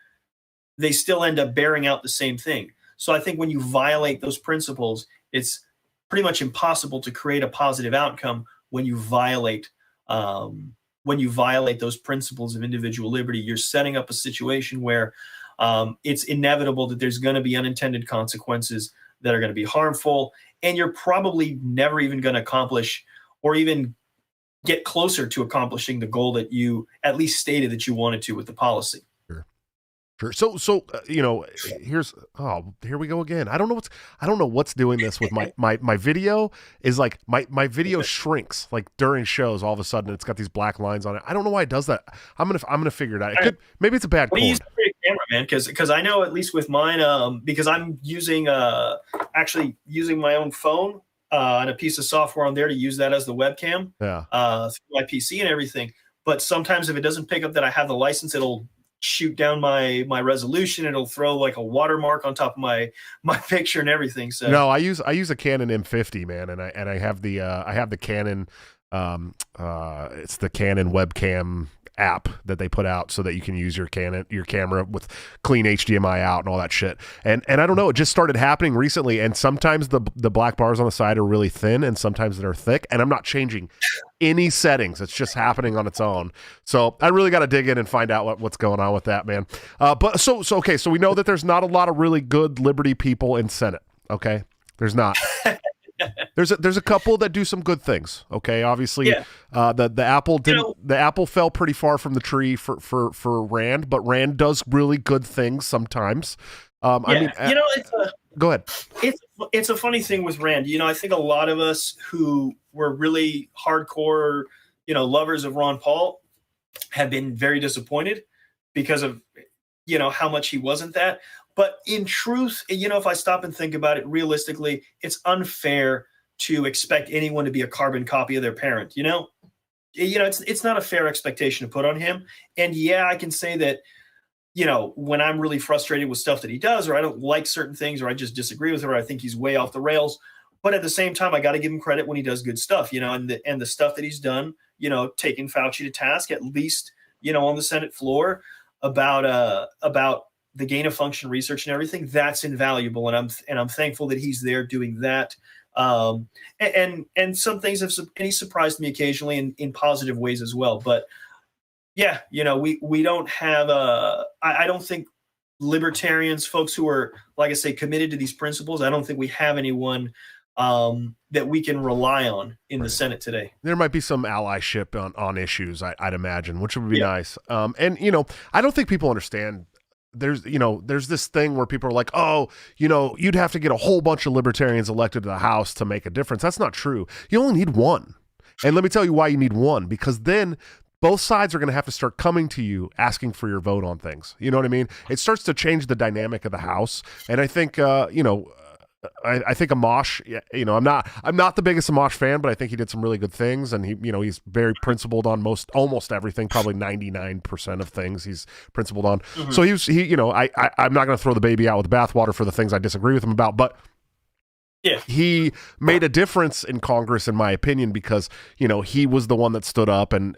they still end up bearing out the same thing. So I think when you violate those principles, it's pretty much impossible to create a positive outcome when you violate those principles of individual liberty. You're setting up a situation where it's inevitable that there's going to be unintended consequences that are going to be harmful, and you're probably never even going to accomplish, or even get closer to accomplishing, the goal that you at least stated that you wanted to with the policy. Sure. So here we go again. I don't know what's doing this with my video. Is like my video shrinks like during shows. All of a sudden, it's got these black lines on it. I don't know why it does that. I'm gonna figure it out. Maybe it's a bad cord. Use a camera, man, because I know, at least with mine, because I'm using actually using my own phone and a piece of software on there to use that as the webcam. Yeah. Through my PC and everything. But sometimes if it doesn't pick up that I have the license, it'll shoot down my resolution. It'll throw like a watermark on top of my picture and everything. So no, I use a Canon M50, man, and I have the Canon it's the Canon webcam app that they put out so that you can use your camera with clean HDMI out and all that shit. And I don't know, it just started happening recently, and sometimes the black bars on the side are really thin and sometimes they're thick, and I'm not changing any settings. It's just happening on its own. So I really got to dig in and find out what's going on with that, man. But so okay, so we know that there's not a lot of really good Liberty people in Senate. Okay, there's not. There's a couple that do some good things. Okay, obviously, yeah. The apple didn't. The apple fell pretty far from the tree for Rand, but Rand does really good things sometimes. I mean, go ahead. It's a funny thing with Rand. I think a lot of us who were really hardcore, lovers of Ron Paul have been very disappointed because of, how much he wasn't that. But in truth, if I stop and think about it realistically, it's unfair to expect anyone to be a carbon copy of their parent. It's not a fair expectation to put on him. And yeah, I can say that, when I'm really frustrated with stuff that he does, or I don't like certain things, or I just disagree with her, or I think he's way off the rails. But at the same time, I got to give him credit when he does good stuff, and the stuff that he's done, taking Fauci to task, at least, on the Senate floor about the gain of function research and everything, that's invaluable. And I'm thankful that he's there doing that. And some things and he surprised me occasionally in positive ways as well. But yeah, we don't have I don't think libertarians, folks who are, like I say, committed to these principles, I don't think we have anyone that we can rely on in the Senate today. There might be some allyship on issues, I'd imagine, which would be nice. And I don't think people understand. There's this thing where people are like, oh, you'd have to get a whole bunch of libertarians elected to the House to make a difference. That's not true. You only need one. And let me tell you why you need one, because then both sides are going to have to start coming to you asking for your vote on things. You know what I mean? It starts to change the dynamic of the House. And I think, I think Amash, I'm not the biggest Amash fan, but I think he did some really good things, and he's very principled on almost everything, probably 99% of things he's principled on. Mm-hmm. So I'm not going to throw the baby out with the bathwater for the things I disagree with him about, but yeah, he made a difference in Congress, in my opinion, because he was the one that stood up and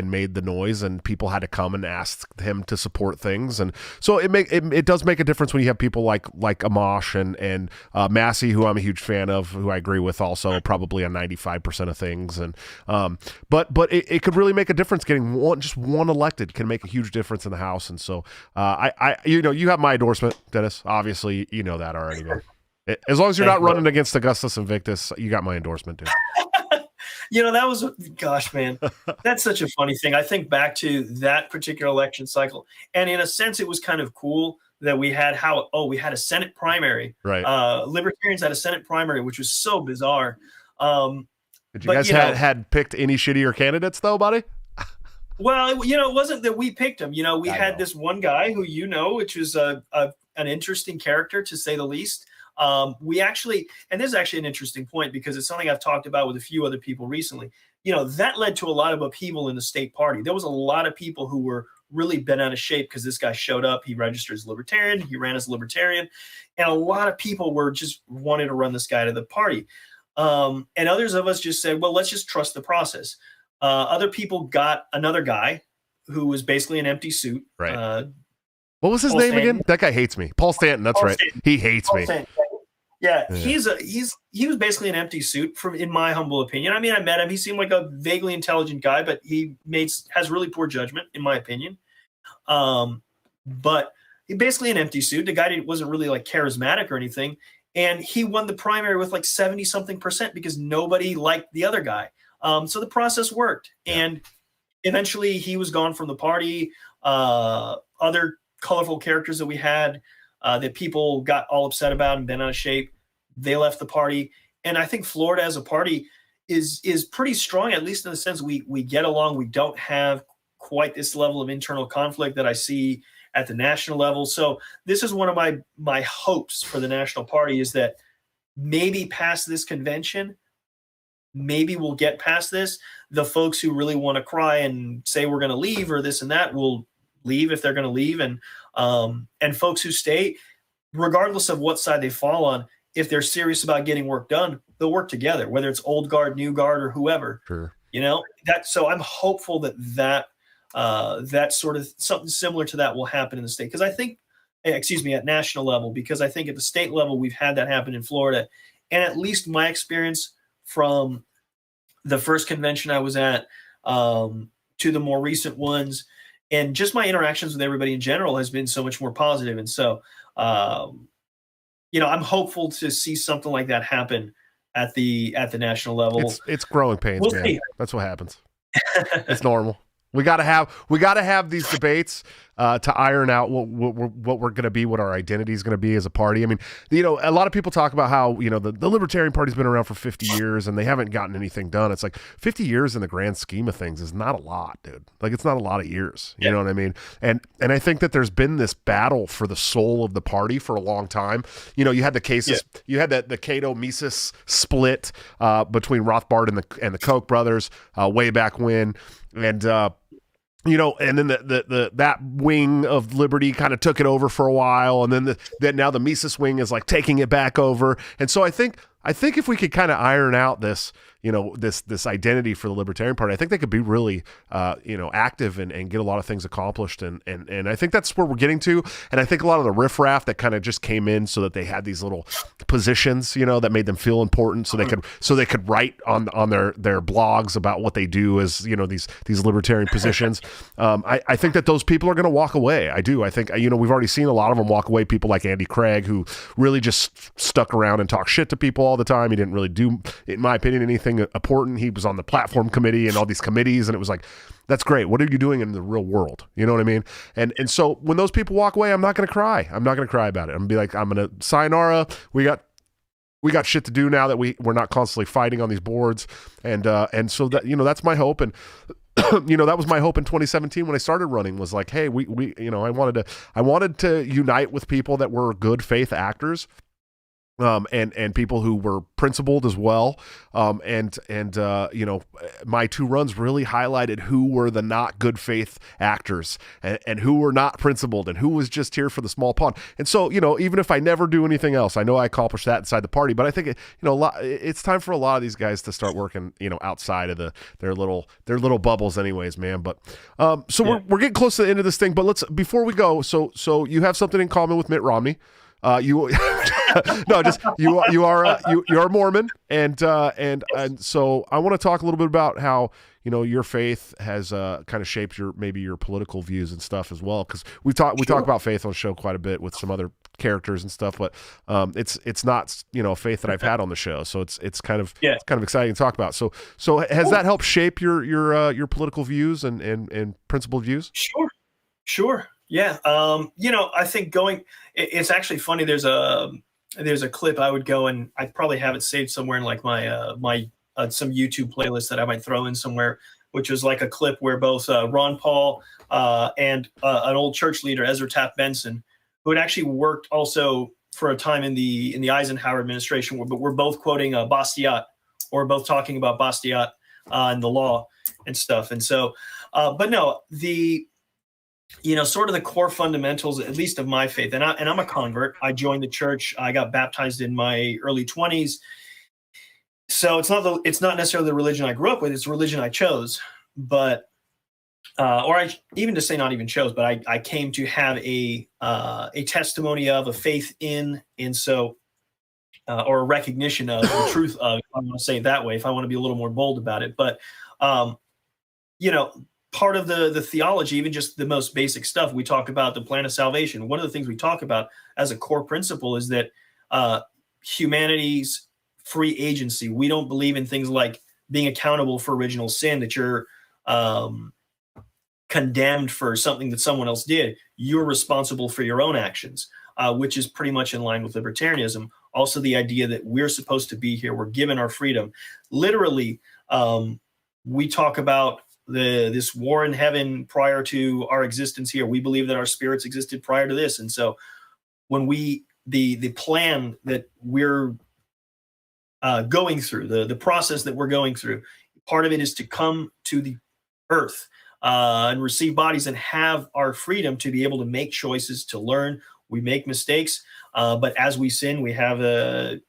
made the noise, and people had to come and ask him to support things, and so it does make a difference when you have people like Amash and Massey, who I'm a huge fan of, who I agree with also probably on 95% of things, and but it could really make a difference. Getting one elected can make a huge difference in the House, and so you have my endorsement, Dennis. Obviously, you know that already, man. As long as you're not running against Augustus Invictus, you got my endorsement, dude. That was, gosh, man, that's such a funny thing. I think back to that particular election cycle, and in a sense, it was kind of cool that we had a Senate primary. Right. Libertarians had a Senate primary, which was so bizarre. Did you guys had picked any shittier candidates, though, buddy? Well, it wasn't that we picked them. We had this one guy who, which was an interesting character, to say the least. We actually, and this is actually an interesting point because it's something I've talked about with a few other people recently, that led to a lot of upheaval in the state party. There was a lot of people who were really bent out of shape because this guy showed up, he registered as libertarian, he ran as libertarian, and a lot of people were just wanting to run this guy to the party. And others of us just said, well, let's just trust the process. Other people got another guy who was basically an empty suit. Right. What was his name again? That guy hates me. Paul Stanton. That's right. He hates me. Yeah, he was basically an empty suit, in my humble opinion. I mean, I met him. He seemed like a vaguely intelligent guy, but he has really poor judgment, in my opinion. But he basically an empty suit. The guy wasn't really like charismatic or anything, and he won the primary with like 70-something% because nobody liked the other guy. So the process worked, and eventually he was gone from the party. Other colorful characters that we had that people got all upset about and bent out of shape, they left the party. And I think Florida as a party is pretty strong, at least in the sense we get along. We don't have quite this level of internal conflict that I see at the national level. So this is one of my hopes for the national party, is that maybe past this convention, maybe we'll get past this. The folks who really want to cry and say we're going to leave or this and that will leave if they're going to leave, and folks who stay, regardless of what side they fall on, if they're serious about getting work done, they'll work together, whether it's old guard, new guard, or whoever. Sure. So I'm hopeful that sort of something similar to that will happen in the state. Because I think, at national level, because I think at the state level, we've had that happen in Florida. And at least my experience from the first convention I was at to the more recent ones, and just my interactions with everybody in general has been so much more positive. And so, I'm hopeful to see something like that happen at the national level. It's growing pains, We'll man. see. That's what happens. It's normal. We got to have these debates to iron out what we're going to be, what our identity is going to be as a party. I mean, a lot of people talk about how, the Libertarian Party's been around for 50 years and they haven't gotten anything done. It's like 50 years in the grand scheme of things is not a lot, dude. Like, it's not a lot of years. You know what I mean? And I think that there's been this battle for the soul of the party for a long time. You had the cases, you had the Cato Mises split between Rothbard and the Koch brothers way back when. And, and then that wing of Liberty kind of took it over for a while, and then now the Mises wing is like taking it back over. And so I think if we could kind of iron out this, this identity for the Libertarian Party, I think they could be really, active and get a lot of things accomplished. And I think that's where we're getting to. And I think a lot of the riffraff that kind of just came in so that they had these little positions, that made them feel important, so they could write on their blogs about what they do as, these libertarian positions. I think that those people are going to walk away. I do. I think, we've already seen a lot of them walk away. People like Andy Craig, who really just stuck around and talked shit to people all the time. He didn't really do, in my opinion, anything important. He was on the platform committee and all these committees, and it was like, that's great. What are you doing in the real world? You know what I mean? And so when those people walk away, I'm not going to cry. I'm not going to cry about it. I'm going to be like, I'm going to sayonara. We got shit to do now that we're not constantly fighting on these boards. And so that, that's my hope. And that was my hope in 2017 when I started running, was like, hey, we I wanted to unite with people that were good faith actors. And people who were principled as well. My two runs really highlighted who were the not good faith actors and who were not principled and who was just here for the small pond. And so, even if I never do anything else, I know I accomplished that inside the party, but I think, it's time for a lot of these guys to start working, outside of their little bubbles anyways, man. But, we're getting close to the end of this thing, but before we go, so you have something in common with Mitt Romney. You are Mormon, and so I want to talk a little bit about how your faith has kind of shaped your political views and stuff as well, because we talk about faith on the show quite a bit with some other characters and stuff, but it's not a faith that I've had on the show, so it's kind of exciting to talk about. So has that helped shape your political views and principled views? Sure. Yeah. I think it's actually funny. There's a clip I would go, and I probably have it saved somewhere in like my some YouTube playlist that I might throw in somewhere, which was like a clip where both Ron Paul and an old church leader, Ezra Taft Benson, who had actually worked also for a time in the Eisenhower administration, but we're both quoting Bastiat, or both talking about Bastiat and the law and stuff. And so, but no, sort of the core fundamentals, at least of my faith. And I'm a convert. I joined the church. I got baptized in my early 20s. So it's not necessarily the religion I grew up with. It's the religion I chose. But, even to say not even chose, but I came to have a testimony of, a faith in, and so, or a recognition of the truth of, if I want to say it that way, if I want to be a little more bold about it. But, part of the theology, even just the most basic stuff, we talk about the plan of salvation. One of the things we talk about as a core principle is that humanity's free agency. We don't believe in things like being accountable for original sin, that you're condemned for something that someone else did. You're responsible for your own actions, which is pretty much in line with libertarianism. Also, the idea that we're supposed to be here. We're given our freedom. Literally, we talk about this war in heaven prior to our existence here. We believe that our spirits existed prior to this. And so when the plan that we're going through, the process that we're going through, part of it is to come to the earth and receive bodies and have our freedom to be able to make choices, to learn. We make mistakes, but as we sin, we have the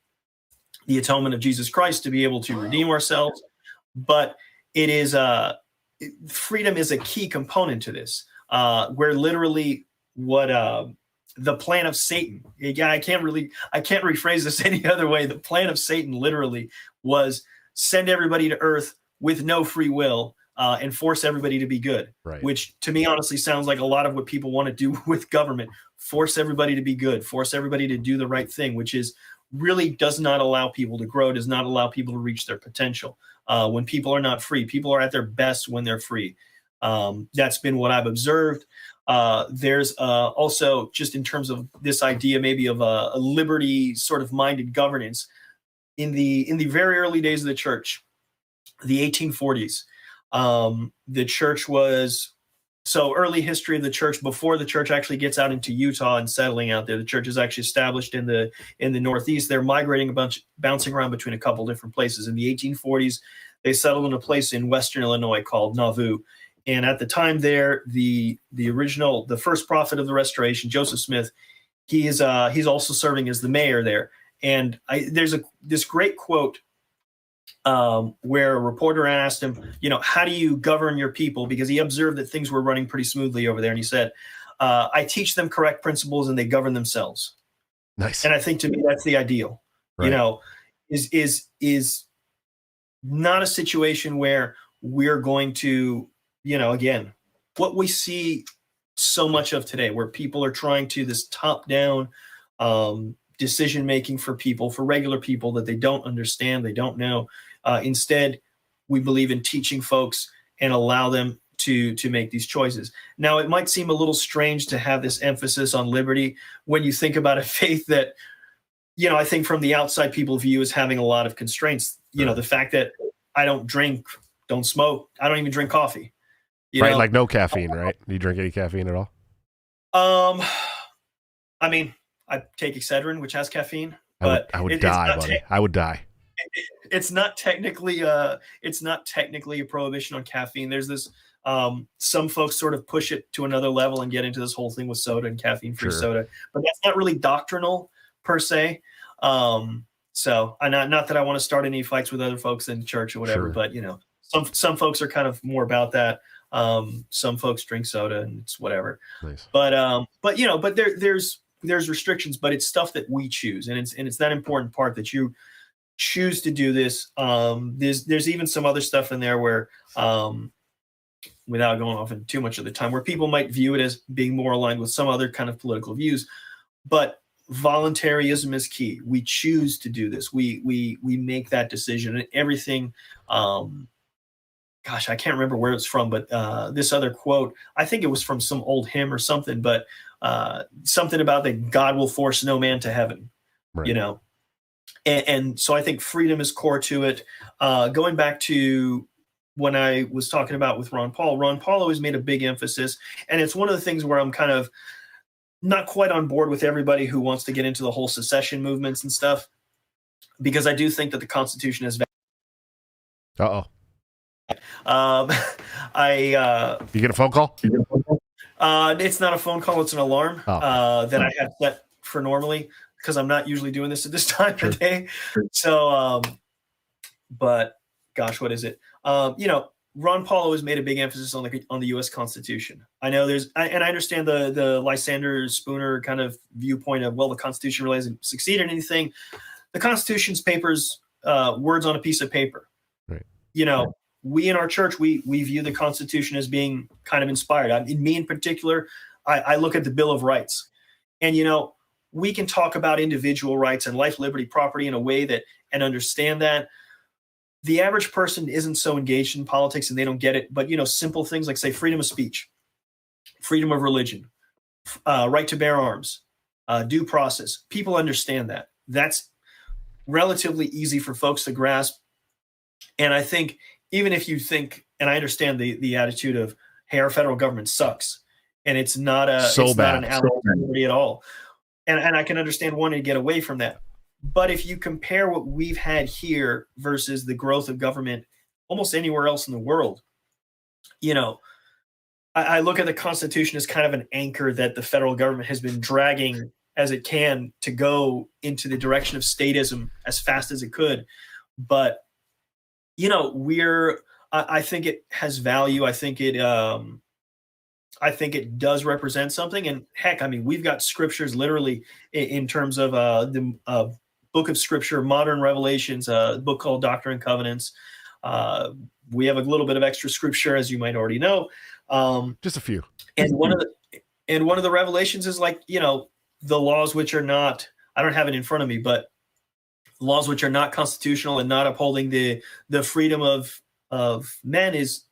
atonement of Jesus Christ to be able to redeem ourselves. But it is freedom is a key component to this, where literally what the plan of Satan. Yeah, I can't rephrase this any other way. The plan of Satan literally was send everybody to earth with no free will, and force everybody to be good, right. Which to me honestly sounds like a lot of what people want to do with government. Force everybody to be good, force everybody to do the right thing, which is really does not allow people to grow, does not allow people to reach their potential. When people are not free, people are at their best when they're free. That's been what I've observed. There's also, just in terms of this idea maybe of a liberty sort of minded governance, in the very early days of the church, the 1840s, the church was, so early history of the church, before the church actually gets out into Utah and settling out there, the church is actually established in the Northeast. They're migrating bouncing around between a couple different places. In the 1840s, they settled in a place in Western Illinois called Nauvoo. And at the time there, the first prophet of the Restoration, Joseph Smith, he's also serving as the mayor there. And there's this great quote where a reporter asked him, how do you govern your people? Because he observed that things were running pretty smoothly over there. And he said, I teach them correct principles and they govern themselves. Nice. And I think to me, that's the ideal, right. Is not a situation where we're going to, again, what we see so much of today, where people are trying to this top down, decision making for regular people that they don't understand, they don't know. Instead, we believe in teaching folks and allow them to make these choices. Now, it might seem a little strange to have this emphasis on liberty when you think about a faith that, I think from the outside people view as having a lot of constraints. The fact that I don't drink, don't smoke, I don't even drink coffee. Right, like no caffeine, right? Do you drink any caffeine at all? I mean, I take Excedrin, which has caffeine, but I would die, buddy. I would die. It's not technically a prohibition on caffeine. There's this, some folks sort of push it to another level and get into this whole thing with soda and caffeine-free soda, but that's not really doctrinal per se. So not that I want to start any fights with other folks in church or whatever, but some folks are kind of more about that. Some folks drink soda and it's whatever. Nice. But there's restrictions, but it's stuff that we choose, and it's that important part that you choose to do this. There's even some other stuff in there where, without going off into too much of the time, where people might view it as being more aligned with some other kind of political views, but voluntarism is key. We choose to do this. We make that decision, and everything. Gosh, I can't remember where it's from, but this other quote, I think it was from some old hymn or something, but something about that God will force no man to heaven, right. And so I think freedom is core to it. Going back to when I was talking about with Ron Paul always made a big emphasis, and it's one of the things where I'm kind of not quite on board with everybody who wants to get into the whole secession movements and stuff, because I do think that the Constitution is Uh-oh. You get a phone call? It's not a phone call, it's an alarm that I have set for normally, because I'm not usually doing this at this time of day. So, but gosh, what is it? Ron Paul always made a big emphasis on the U.S. Constitution. I know and I understand the Lysander Spooner kind of viewpoint of, well, the Constitution really hasn't succeeded in anything. The Constitution's papers, words on a piece of paper. Right. We in our church, we view the Constitution as being kind of inspired. Me in particular, I look at the Bill of Rights, and we can talk about individual rights and life, liberty, property in a way that, and understand that. The average person isn't so engaged in politics and they don't get it. But, simple things like, say, freedom of speech, freedom of religion, right to bear arms, due process. People understand that. That's relatively easy for folks to grasp. And I think even if you think, and I understand the attitude of, hey, our federal government sucks, and it's not an allegory at all. And I can understand wanting to get away from that. But if you compare what we've had here versus the growth of government almost anywhere else in the world, I look at the Constitution as kind of an anchor that the federal government has been dragging as it can to go into the direction of statism as fast as it could. But, I think it has value. I think it does represent something. And heck, I mean, we've got scriptures literally in terms of the book of scripture, modern revelations, a book called Doctrine and Covenants. We have a little bit of extra scripture, as you might already know. Just a few. And one of the revelations is like, the laws which are not, I don't have it in front of me, but laws which are not constitutional and not upholding the freedom of men is,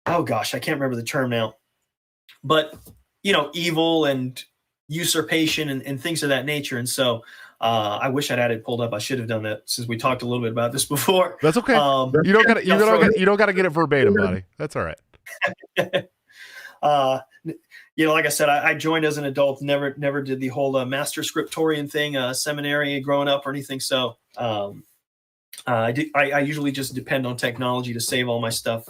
oh gosh, I can't remember the term now, but, evil and usurpation and things of that nature. And so I wish I'd had it pulled up. I should have done that since we talked a little bit about this before. That's okay. You don't got to get it verbatim, buddy. That's all right. Like I said, I joined as an adult, never did the whole master scriptorian thing, seminary growing up or anything. So I usually just depend on technology to save all my stuff.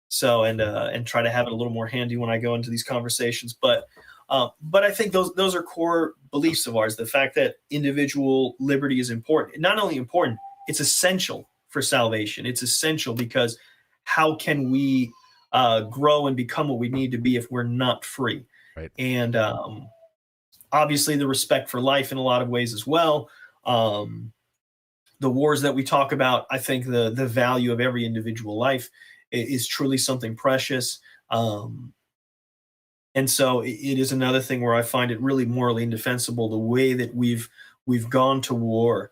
So and try to have it a little more handy when I go into these conversations. But I think those are core beliefs of ours. The fact that individual liberty is important. Not only important, it's essential for salvation. It's essential because how can we grow and become what we need to be if we're not free? Right. And obviously the respect for life in a lot of ways as well. The wars that we talk about, I think the value of every individual life is truly something precious. And so it is another thing where I find it really morally indefensible the way that we've gone to war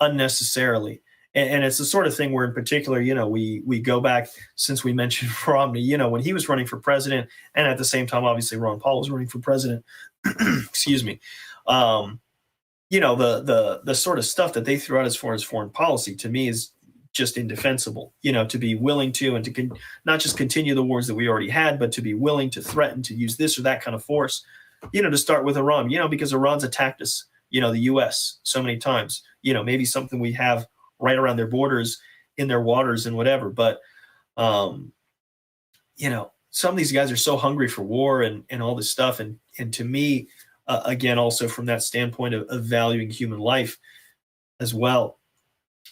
unnecessarily. And it's the sort of thing where, in particular, we go back, since we mentioned Romney, when he was running for president, and at the same time, obviously, Ron Paul was running for president. Excuse me. The sort of stuff that they threw out as far as foreign policy, to me, is just indefensible. To be willing to and to not just continue the wars that we already had, but to be willing to threaten to use this or that kind of force. To start with Iran. Because Iran's attacked us. The U.S. so many times. Maybe something we have right around their borders, in their waters and whatever. But, some of these guys are so hungry for war and all this stuff. And to me, again, also from that standpoint of valuing human life as well,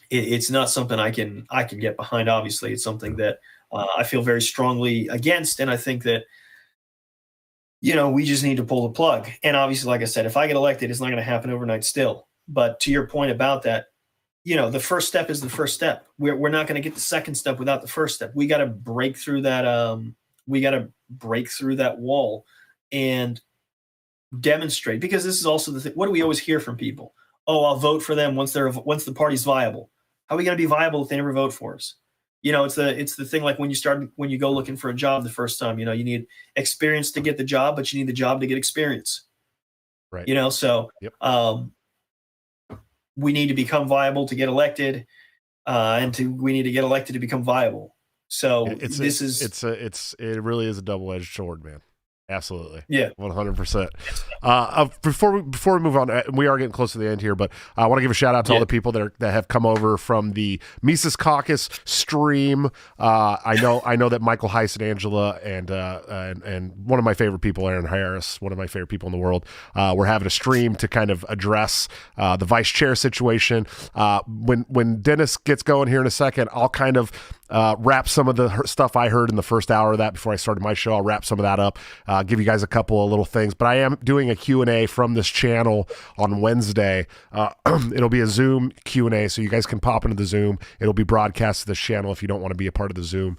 it's not something I can get behind. Obviously, it's something that I feel very strongly against. And I think that, we just need to pull the plug. And obviously, like I said, if I get elected, it's not going to happen overnight still. But to your point about that, the first step is the first step. We're not going to get the second step without the first step. We got to break through that. We got to break through that wall and demonstrate. Because this is also the thing. What do we always hear from people? Oh, I'll vote for them once the party's viable. How are we going to be viable if they never vote for us? It's the thing like when you go looking for a job the first time. You need experience to get the job, but you need the job to get experience. Right. So. Yep. We need to become viable to get elected, we need to get elected to become viable. So it really is a double-edged sword, man. Absolutely. Yeah. 100%. Before we move on, we are getting close to the end here, but I want to give a shout out to all the people that have come over from the Mises Caucus stream. I know that Michael Heiss and Angela and one of my favorite people, Aaron Harris, one of my favorite people in the world, we're having a stream to kind of address the vice chair situation. When Dennis gets going here in a second, I'll kind of wrap some of the stuff I heard in the first hour of that before I started my show. I'll wrap some of that up, give you guys a couple of little things. But I am doing a Q&A from this channel on Wednesday. It'll be a Zoom Q&A, so you guys can pop into the Zoom. It'll be broadcast to this channel if you don't want to be a part of the Zoom.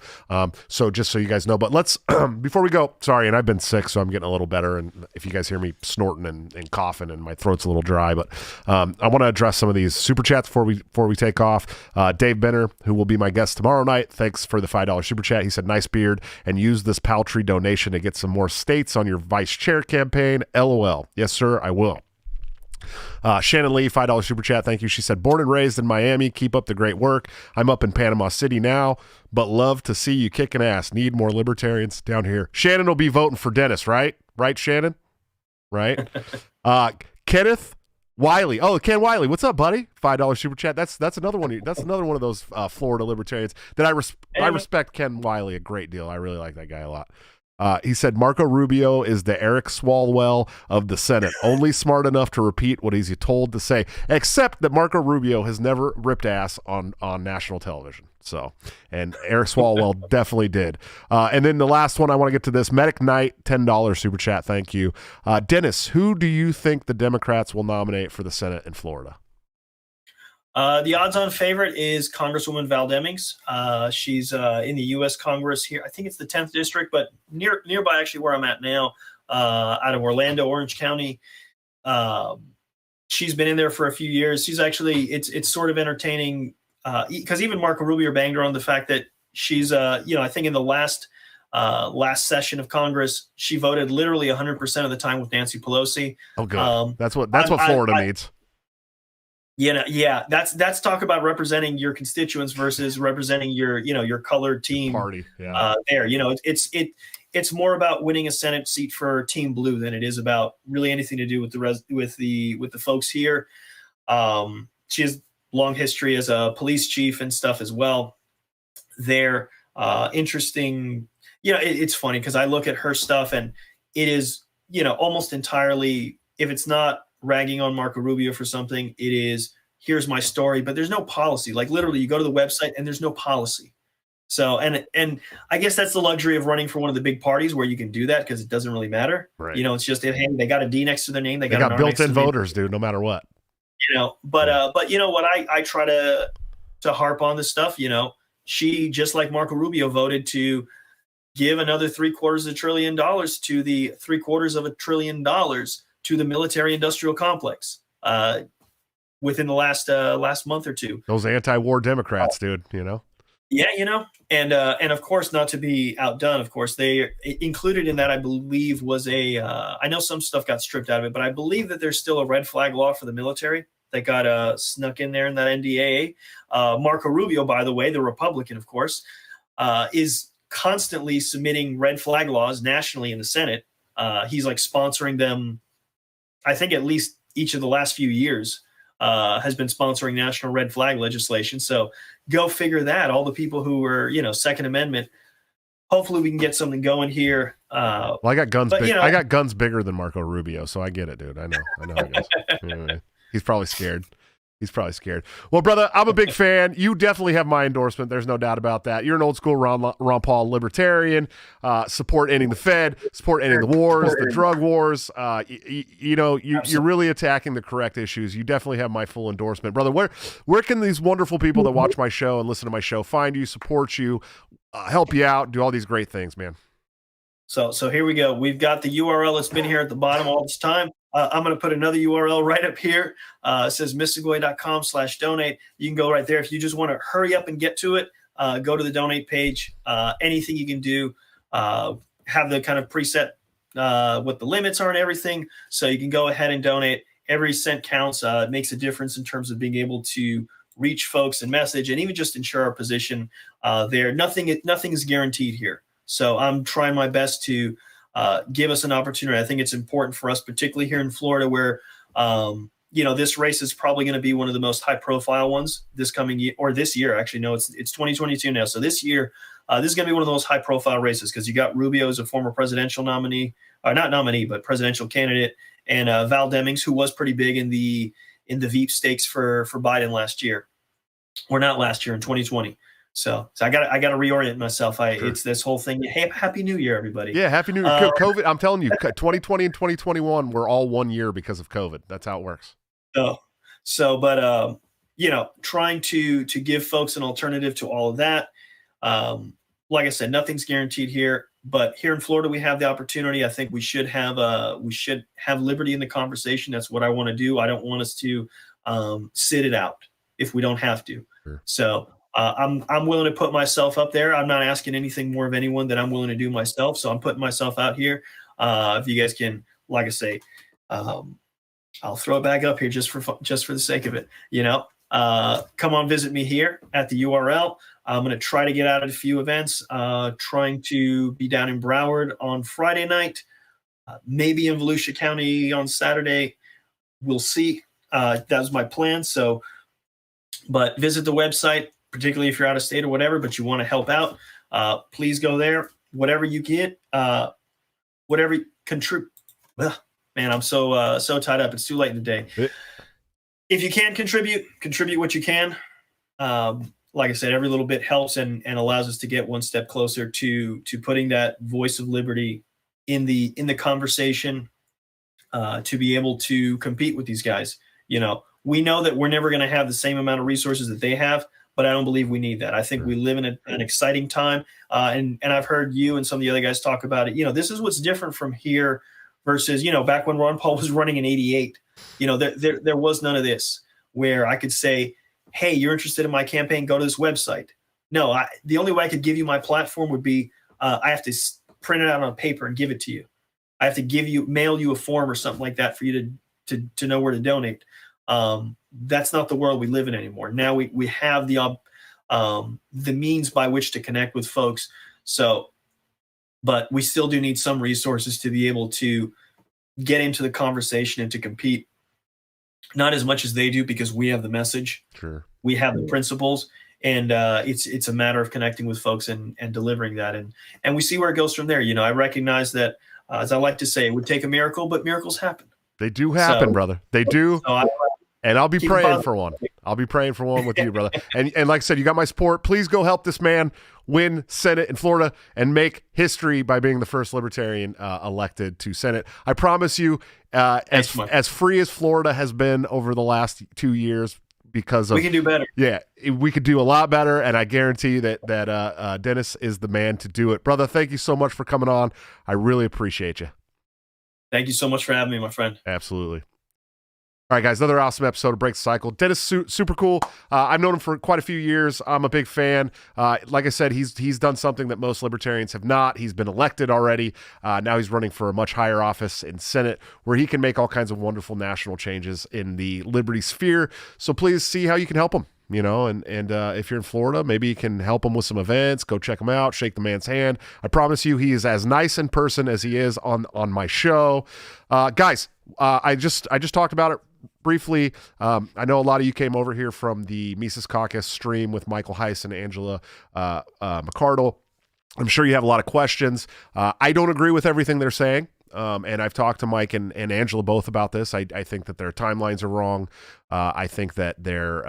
So just so you guys know. But let's, before we go, sorry, and I've been sick, so I'm getting a little better. And if you guys hear me snorting and coughing and my throat's a little dry, but I want to address some of these super chats before we take off. Dave Benner, who will be my guest tomorrow night, thanks for the $5 super chat. He said, nice beard, and use this paltry donation to get some more states on your vice chair campaign. LOL. Yes, sir, I will. Shannon Lee, $5 super chat. Thank you. She said, born and raised in Miami. Keep up the great work. I'm up in Panama City now, but love to see you kicking ass. Need more libertarians down here. Shannon will be voting for Dennis, right? Right, Shannon? Right? Kenneth Wiley. Oh, Ken Wiley. What's up, buddy? $5 super chat. That's another one. That's another one of those Florida libertarians that I respect. Ken Wiley a great deal. I really like that guy a lot. He said Marco Rubio is the Eric Swalwell of the Senate, only smart enough to repeat what he's told to say, except that Marco Rubio has never ripped ass on national television. So, and Eric Swalwell definitely did. And then the last one, I want to get to this. Medic Knight, $10 super chat. Thank you. Dennis, who do you think the Democrats will nominate for the Senate in Florida? The odds-on favorite is Congresswoman Val Demings. She's in the U.S. Congress here. I think it's the 10th district, but nearby actually where I'm at now, out of Orlando, Orange County. She's been in there for a few years. She's actually, it's sort of entertaining because even Marco Rubio banged her on the fact that she's, I think in the last session of Congress, she voted literally 100% of the time with Nancy Pelosi. Oh, good. That's what Florida needs. Yeah, that's talk about representing your constituents versus representing your colored team party. Yeah, there. It's more about winning a Senate seat for Team Blue than it is about really anything to do with the folks here. She has long history as a police chief and stuff as well. They're interesting. It's funny because I look at her stuff and it is almost entirely, if it's not ragging on Marco Rubio for something, it is, here's my story, but there's no policy. Like literally you go to the website and there's no policy. So, and I guess that's the luxury of running for one of the big parties where you can do that because it doesn't really matter. Right. It's just, hey, they got a D next to their name. They got built-in voters, dude, no matter what. But you know what, I try to harp on this stuff. She, just like Marco Rubio, voted to give another $750 billion to the $750 billion to the military-industrial complex within the last month or two. Those anti-war Democrats, dude. Yeah, and of course, not to be outdone. Of course, they included in that, I believe, was I know some stuff got stripped out of it, but I believe that there's still a red flag law for the military that got snuck in there in that NDAA. Marco Rubio, by the way, the Republican, of course, is constantly submitting red flag laws nationally in the Senate. He's like sponsoring them. I think at least each of the last few years has been sponsoring national red flag legislation. So go figure that. All the people who were, Second Amendment, hopefully we can get something going here. Well, I got guns. I got guns bigger than Marco Rubio, so I get it, dude. I know how it goes. Anyway, he's probably scared. Well, brother, I'm a big fan. You definitely have my endorsement. There's no doubt about that. You're an old school Ron Paul libertarian. Support ending the Fed. Support ending the wars, the drug wars. You're really attacking the correct issues. You definitely have my full endorsement, brother. Where can these wonderful people that watch my show and listen to my show find you, support you, help you out, do all these great things, man? So here we go. We've got the URL that's been here at the bottom all this time. I'm going to put another URL right up here. It says misigoy.com/donate. You can go right there. If you just want to hurry up and get to it, go to the donate page. Anything you can do, have the kind of preset what the limits are and everything. So you can go ahead and donate. Every cent counts. It makes a difference in terms of being able to reach folks and message and even just ensure our position there. Nothing is guaranteed here. So I'm trying my best to give us an opportunity. I think it's important for us, particularly here in Florida, where this race is probably going to be one of the most high-profile ones this coming year, or this year. Actually, no, it's 2022 now. So this year, this is going to be one of the most high-profile races because you got Rubio as a former presidential nominee, or not nominee, but presidential candidate, and Val Demings, who was pretty big in the Veep stakes for Biden last year, or not last year in 2020. So I got to reorient myself. Sure. It's this whole thing. Hey, Happy New Year, everybody. Yeah, Happy New Year. COVID, I'm telling you, 2020 and 2021 were all 1 year because of COVID. That's how it works. But trying to give folks an alternative to all of that. Like I said, nothing's guaranteed here, but here in Florida, we have the opportunity. I think we should have liberty in the conversation. That's what I want to do. I don't want us to sit it out if we don't have to. Sure. So I'm willing to put myself up there. I'm not asking anything more of anyone than I'm willing to do myself. So I'm putting myself out here. If you guys can, like I say, I'll throw it back up here just for the sake of it. Come on, visit me here at the URL. I'm going to try to get out at a few events, trying to be down in Broward on Friday night, maybe in Volusia County on Saturday. We'll see. That was my plan. So, but visit the website, particularly if you're out of state or whatever, but you want to help out. Please go there. Whatever you get, whatever contribute. Man, I'm so tied up. It's too late in the day. If you can contribute what you can. Like I said, every little bit helps and allows us to get one step closer to putting that voice of liberty in the conversation, to be able to compete with these guys. We know that we're never going to have the same amount of resources that they have, but I don't believe we need that. I think we live in an exciting time. And I've heard you and some of the other guys talk about it. This is what's different from here versus, back when Ron Paul was running in 88, there was none of this where I could say, hey, you're interested in my campaign, go to this website. No, the only way I could give you my platform would be I have to print it out on paper and give it to you. I have to mail you a form or something like that for you to know where to donate. That's not the world we live in anymore. Now we have the means by which to connect with folks. So, but we still do need some resources to be able to get into the conversation and to compete. Not as much as they do because we have the message. Sure. We have the principles, and it's a matter of connecting with folks and delivering that. And we see where it goes from there. I recognize that, as I like to say, it would take a miracle, but miracles happen. They do happen, brother. They do. And I'll be praying for one. I'll be praying for one with you, brother. And like I said, you got my support. Please go help this man win Senate in Florida and make history by being the first libertarian elected to Senate. I promise you, as free as Florida has been over the last 2 years, because of, we can do better. Yeah, we could do a lot better, and I guarantee that Dennis is the man to do it. Brother, thank you so much for coming on. I really appreciate you. Thank you so much for having me, my friend. Absolutely. All right, guys, another awesome episode of Break the Cycle. Dennis, super cool. I've known him for quite a few years. I'm a big fan. Like I said, he's done something that most libertarians have not. He's been elected already. Now he's running for a much higher office in Senate, where he can make all kinds of wonderful national changes in the liberty sphere. So please see how you can help him. And if you're in Florida, maybe you can help him with some events. Go check him out. Shake the man's hand. I promise you, he is as nice in person as he is on my show. Guys, I just talked about it briefly. I know a lot of you came over here from the Mises Caucus stream with Michael Heiss and Angela McCardle. I'm sure you have a lot of questions. I don't agree with everything they're saying. And I've talked to Mike and Angela both about this. I think that their timelines are wrong. I think that their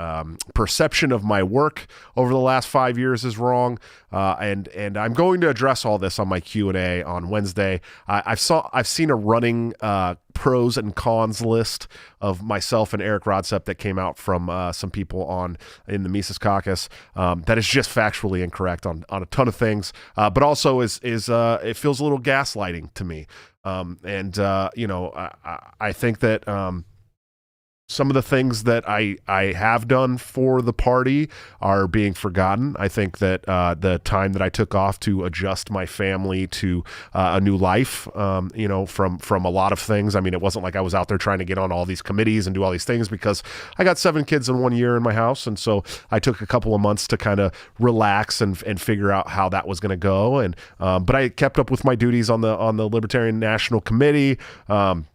perception of my work over the last 5 years is wrong. And I'm going to address all this on my Q&A on Wednesday. I've seen a running pros and cons list of myself and Eric Rodsep that came out from some people in the Mises Caucus that is just factually incorrect on a ton of things, but also is it feels a little gaslighting to me. I think that some of the things that I have done for the party are being forgotten. I think that the time that I took off to adjust my family to a new life, from a lot of things. I mean, it wasn't like I was out there trying to get on all these committees and do all these things, because I got 7 kids in 1 year in my house. And so I took a couple of months to kind of relax and figure out how that was going to go. And but I kept up with my duties on the Libertarian National Committee,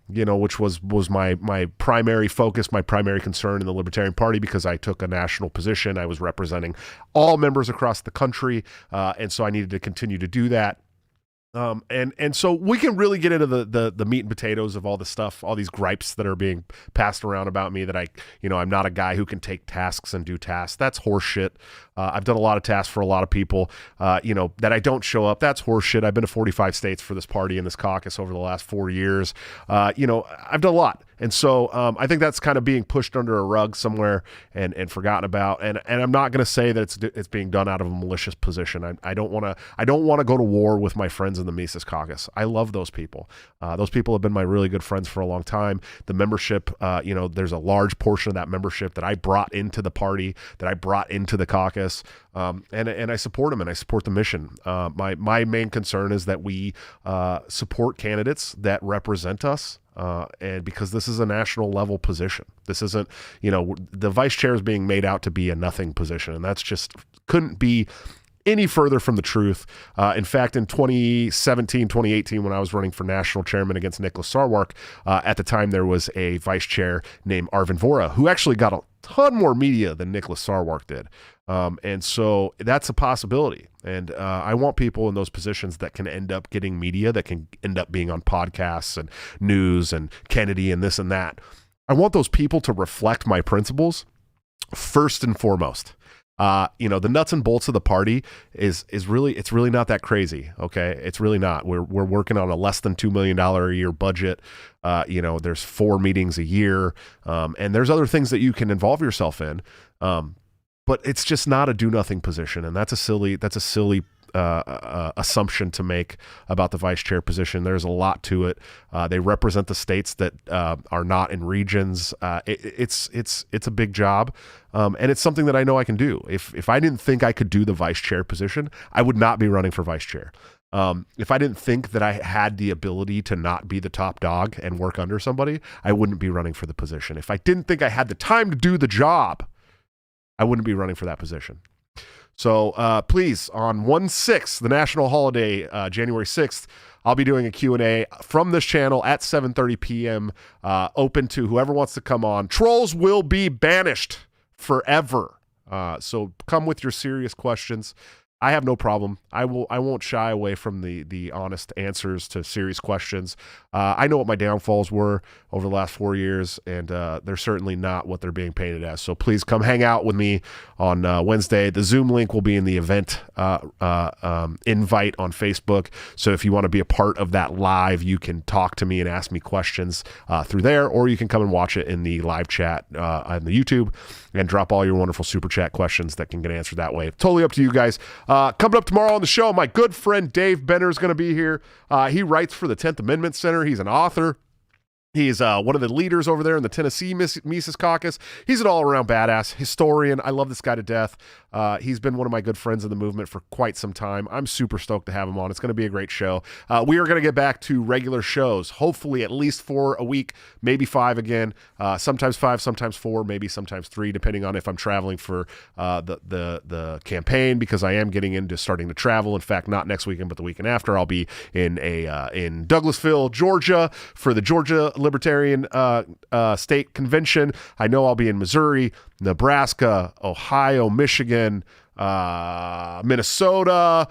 which was my primary focus, my primary concern in the Libertarian Party, because I took a national position. I was representing all members across the country, and so I needed to continue to do that. And so we can really get into the meat and potatoes of all the stuff, all these gripes that are being passed around about me, that I'm not a guy who can take tasks and do tasks. That's horseshit. I've done a lot of tasks for a lot of people, that I don't show up. That's horseshit. I've been to 45 states for this party and this caucus over the last 4 years. I've done a lot. And so I think that's kind of being pushed under a rug somewhere and forgotten about. And I'm not going to say that it's being done out of a malicious position. I don't want to go to war with my friends in the Mises Caucus. I love those people. Those people have been my really good friends for a long time. The membership, there's a large portion of that membership that I brought into the party, that I brought into the caucus. And I support them, and I support the mission. My main concern is that we support candidates that represent us. And because this is a national level position, this isn't, the vice chair is being made out to be a nothing position. And that's just couldn't be any further from the truth. In fact, in 2017, 2018, when I was running for national chairman against Nicholas Sarwark, at the time there was a vice chair named Arvin Vora, who actually got a ton more media than Nicholas Sarwark did. And so that's a possibility. And I want people in those positions that can end up getting media, that can end up being on podcasts and news and Kennedy and this and that. I want those people to reflect my principles first and foremost. The nuts and bolts of the party is really, it's really not that crazy. Okay. It's really not. We're working on a less than $2 million a year budget. There's 4 meetings a year. And there's other things that you can involve yourself in. But it's just not a do nothing position. And that's a silly assumption to make about the vice chair position. There's a lot to it. They represent the states that are not in regions. It's a big job, and it's something that I know I can do. If I didn't think I could do the vice chair position, I would not be running for vice chair. If I didn't think that I had the ability to not be the top dog and work under somebody, I wouldn't be running for the position. If I didn't think I had the time to do the job, I wouldn't be running for that position. So please, on 1/6, the national holiday, January 6th, I'll be doing a Q&A from this channel at 7:30 p.m., open to whoever wants to come on. Trolls will be banished forever. So come with your serious questions. I have no problem. I won't shy away from the honest answers to serious questions. I know what my downfalls were over the last 4 years, and they're certainly not what they're being painted as. So please come hang out with me on Wednesday. The Zoom link will be in the event invite on Facebook. So if you want to be a part of that live, you can talk to me and ask me questions through there, or you can come and watch it in the live chat on the YouTube and drop all your wonderful super chat questions that can get answered that way. Totally up to you guys. Coming up tomorrow on the show, my good friend Dave Benner is going to be here. He writes for the 10th Amendment Center. He's an author. He's one of the leaders over there in the Tennessee Mises Caucus. He's an all-around badass historian. I love this guy to death. He's been one of my good friends in the movement for quite some time. I'm super stoked to have him on. It's going to be a great show. We are going to get back to regular shows, hopefully at least 4 a week, maybe 5 again, sometimes 5, sometimes 4, maybe sometimes 3, depending on if I'm traveling for the campaign, because I am getting into starting to travel. In fact, not next weekend, but the weekend after, I'll be in Douglasville, Georgia, for the Georgia Libertarian State Convention. I know I'll be in Missouri, Nebraska, Ohio, Michigan, Minnesota,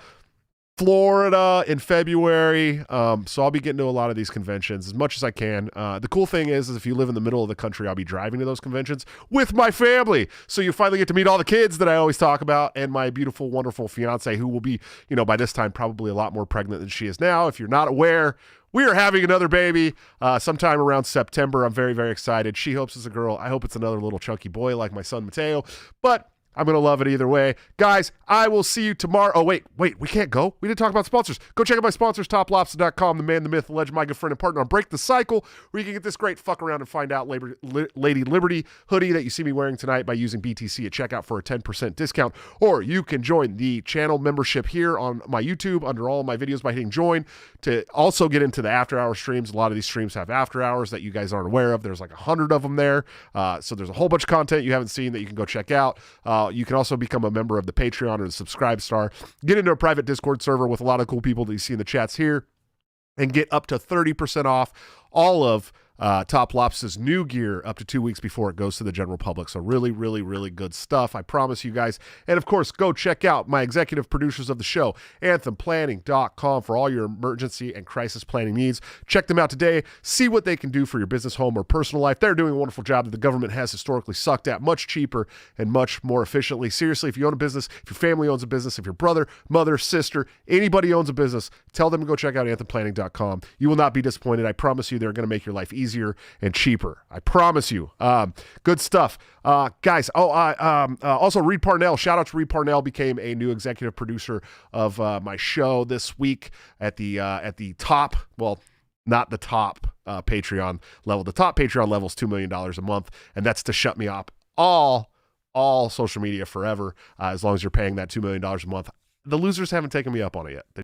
Florida in February. So I'll be getting to a lot of these conventions as much as I can. The cool thing is if you live in the middle of the country, I'll be driving to those conventions with my family. So you finally get to meet all the kids that I always talk about, and my beautiful, wonderful fiance, who will be, by this time probably a lot more pregnant than she is now. If you're not aware, we are having another baby sometime around September. I'm very, very excited. She hopes it's a girl. I hope it's another little chunky boy like my son Mateo. But I'm going to love it either way. Guys, I will see you tomorrow. Oh, wait, we can't go. We didn't talk about sponsors. Go check out my sponsors, toplobster.com, the man, the myth, the legend, my good friend and partner on Break the Cycle, where you can get this great fuck around and find out Lady Liberty hoodie that you see me wearing tonight by using BTC at checkout for a 10% discount. Or you can join the channel membership here on my YouTube under all of my videos by hitting join to also get into the after hour streams. A lot of these streams have after hours that you guys aren't aware of. There's like 100 of them there. So there's a whole bunch of content you haven't seen that you can go check out. You can also become a member of the Patreon or the Subscribe Star, get into a private Discord server with a lot of cool people that you see in the chats here, and get up to 30% off all of Top Lops's new gear up to 2 weeks before it goes to the general public. So really, really, really good stuff. I promise you guys. And of course, go check out my executive producers of the show, anthemplanning.com, for all your emergency and crisis planning needs. Check them out today. See what they can do for your business, home, or personal life. They're doing a wonderful job that the government has historically sucked at, much cheaper and much more efficiently. Seriously, if you own a business, if your family owns a business, if your brother, mother, sister, anybody owns a business, tell them to go check out anthemplanning.com. You will not be disappointed. I promise you, they're going to make your life easier and cheaper. I promise you. Good stuff. Guys, also Reed Parnell, shout out to Reed Parnell, became a new executive producer of my show this week at the top, well, not the top Patreon level. The top Patreon level is $2 million a month, and that's to shut me up all social media forever, as long as you're paying that $2 million a month. The losers haven't taken me up on it yet.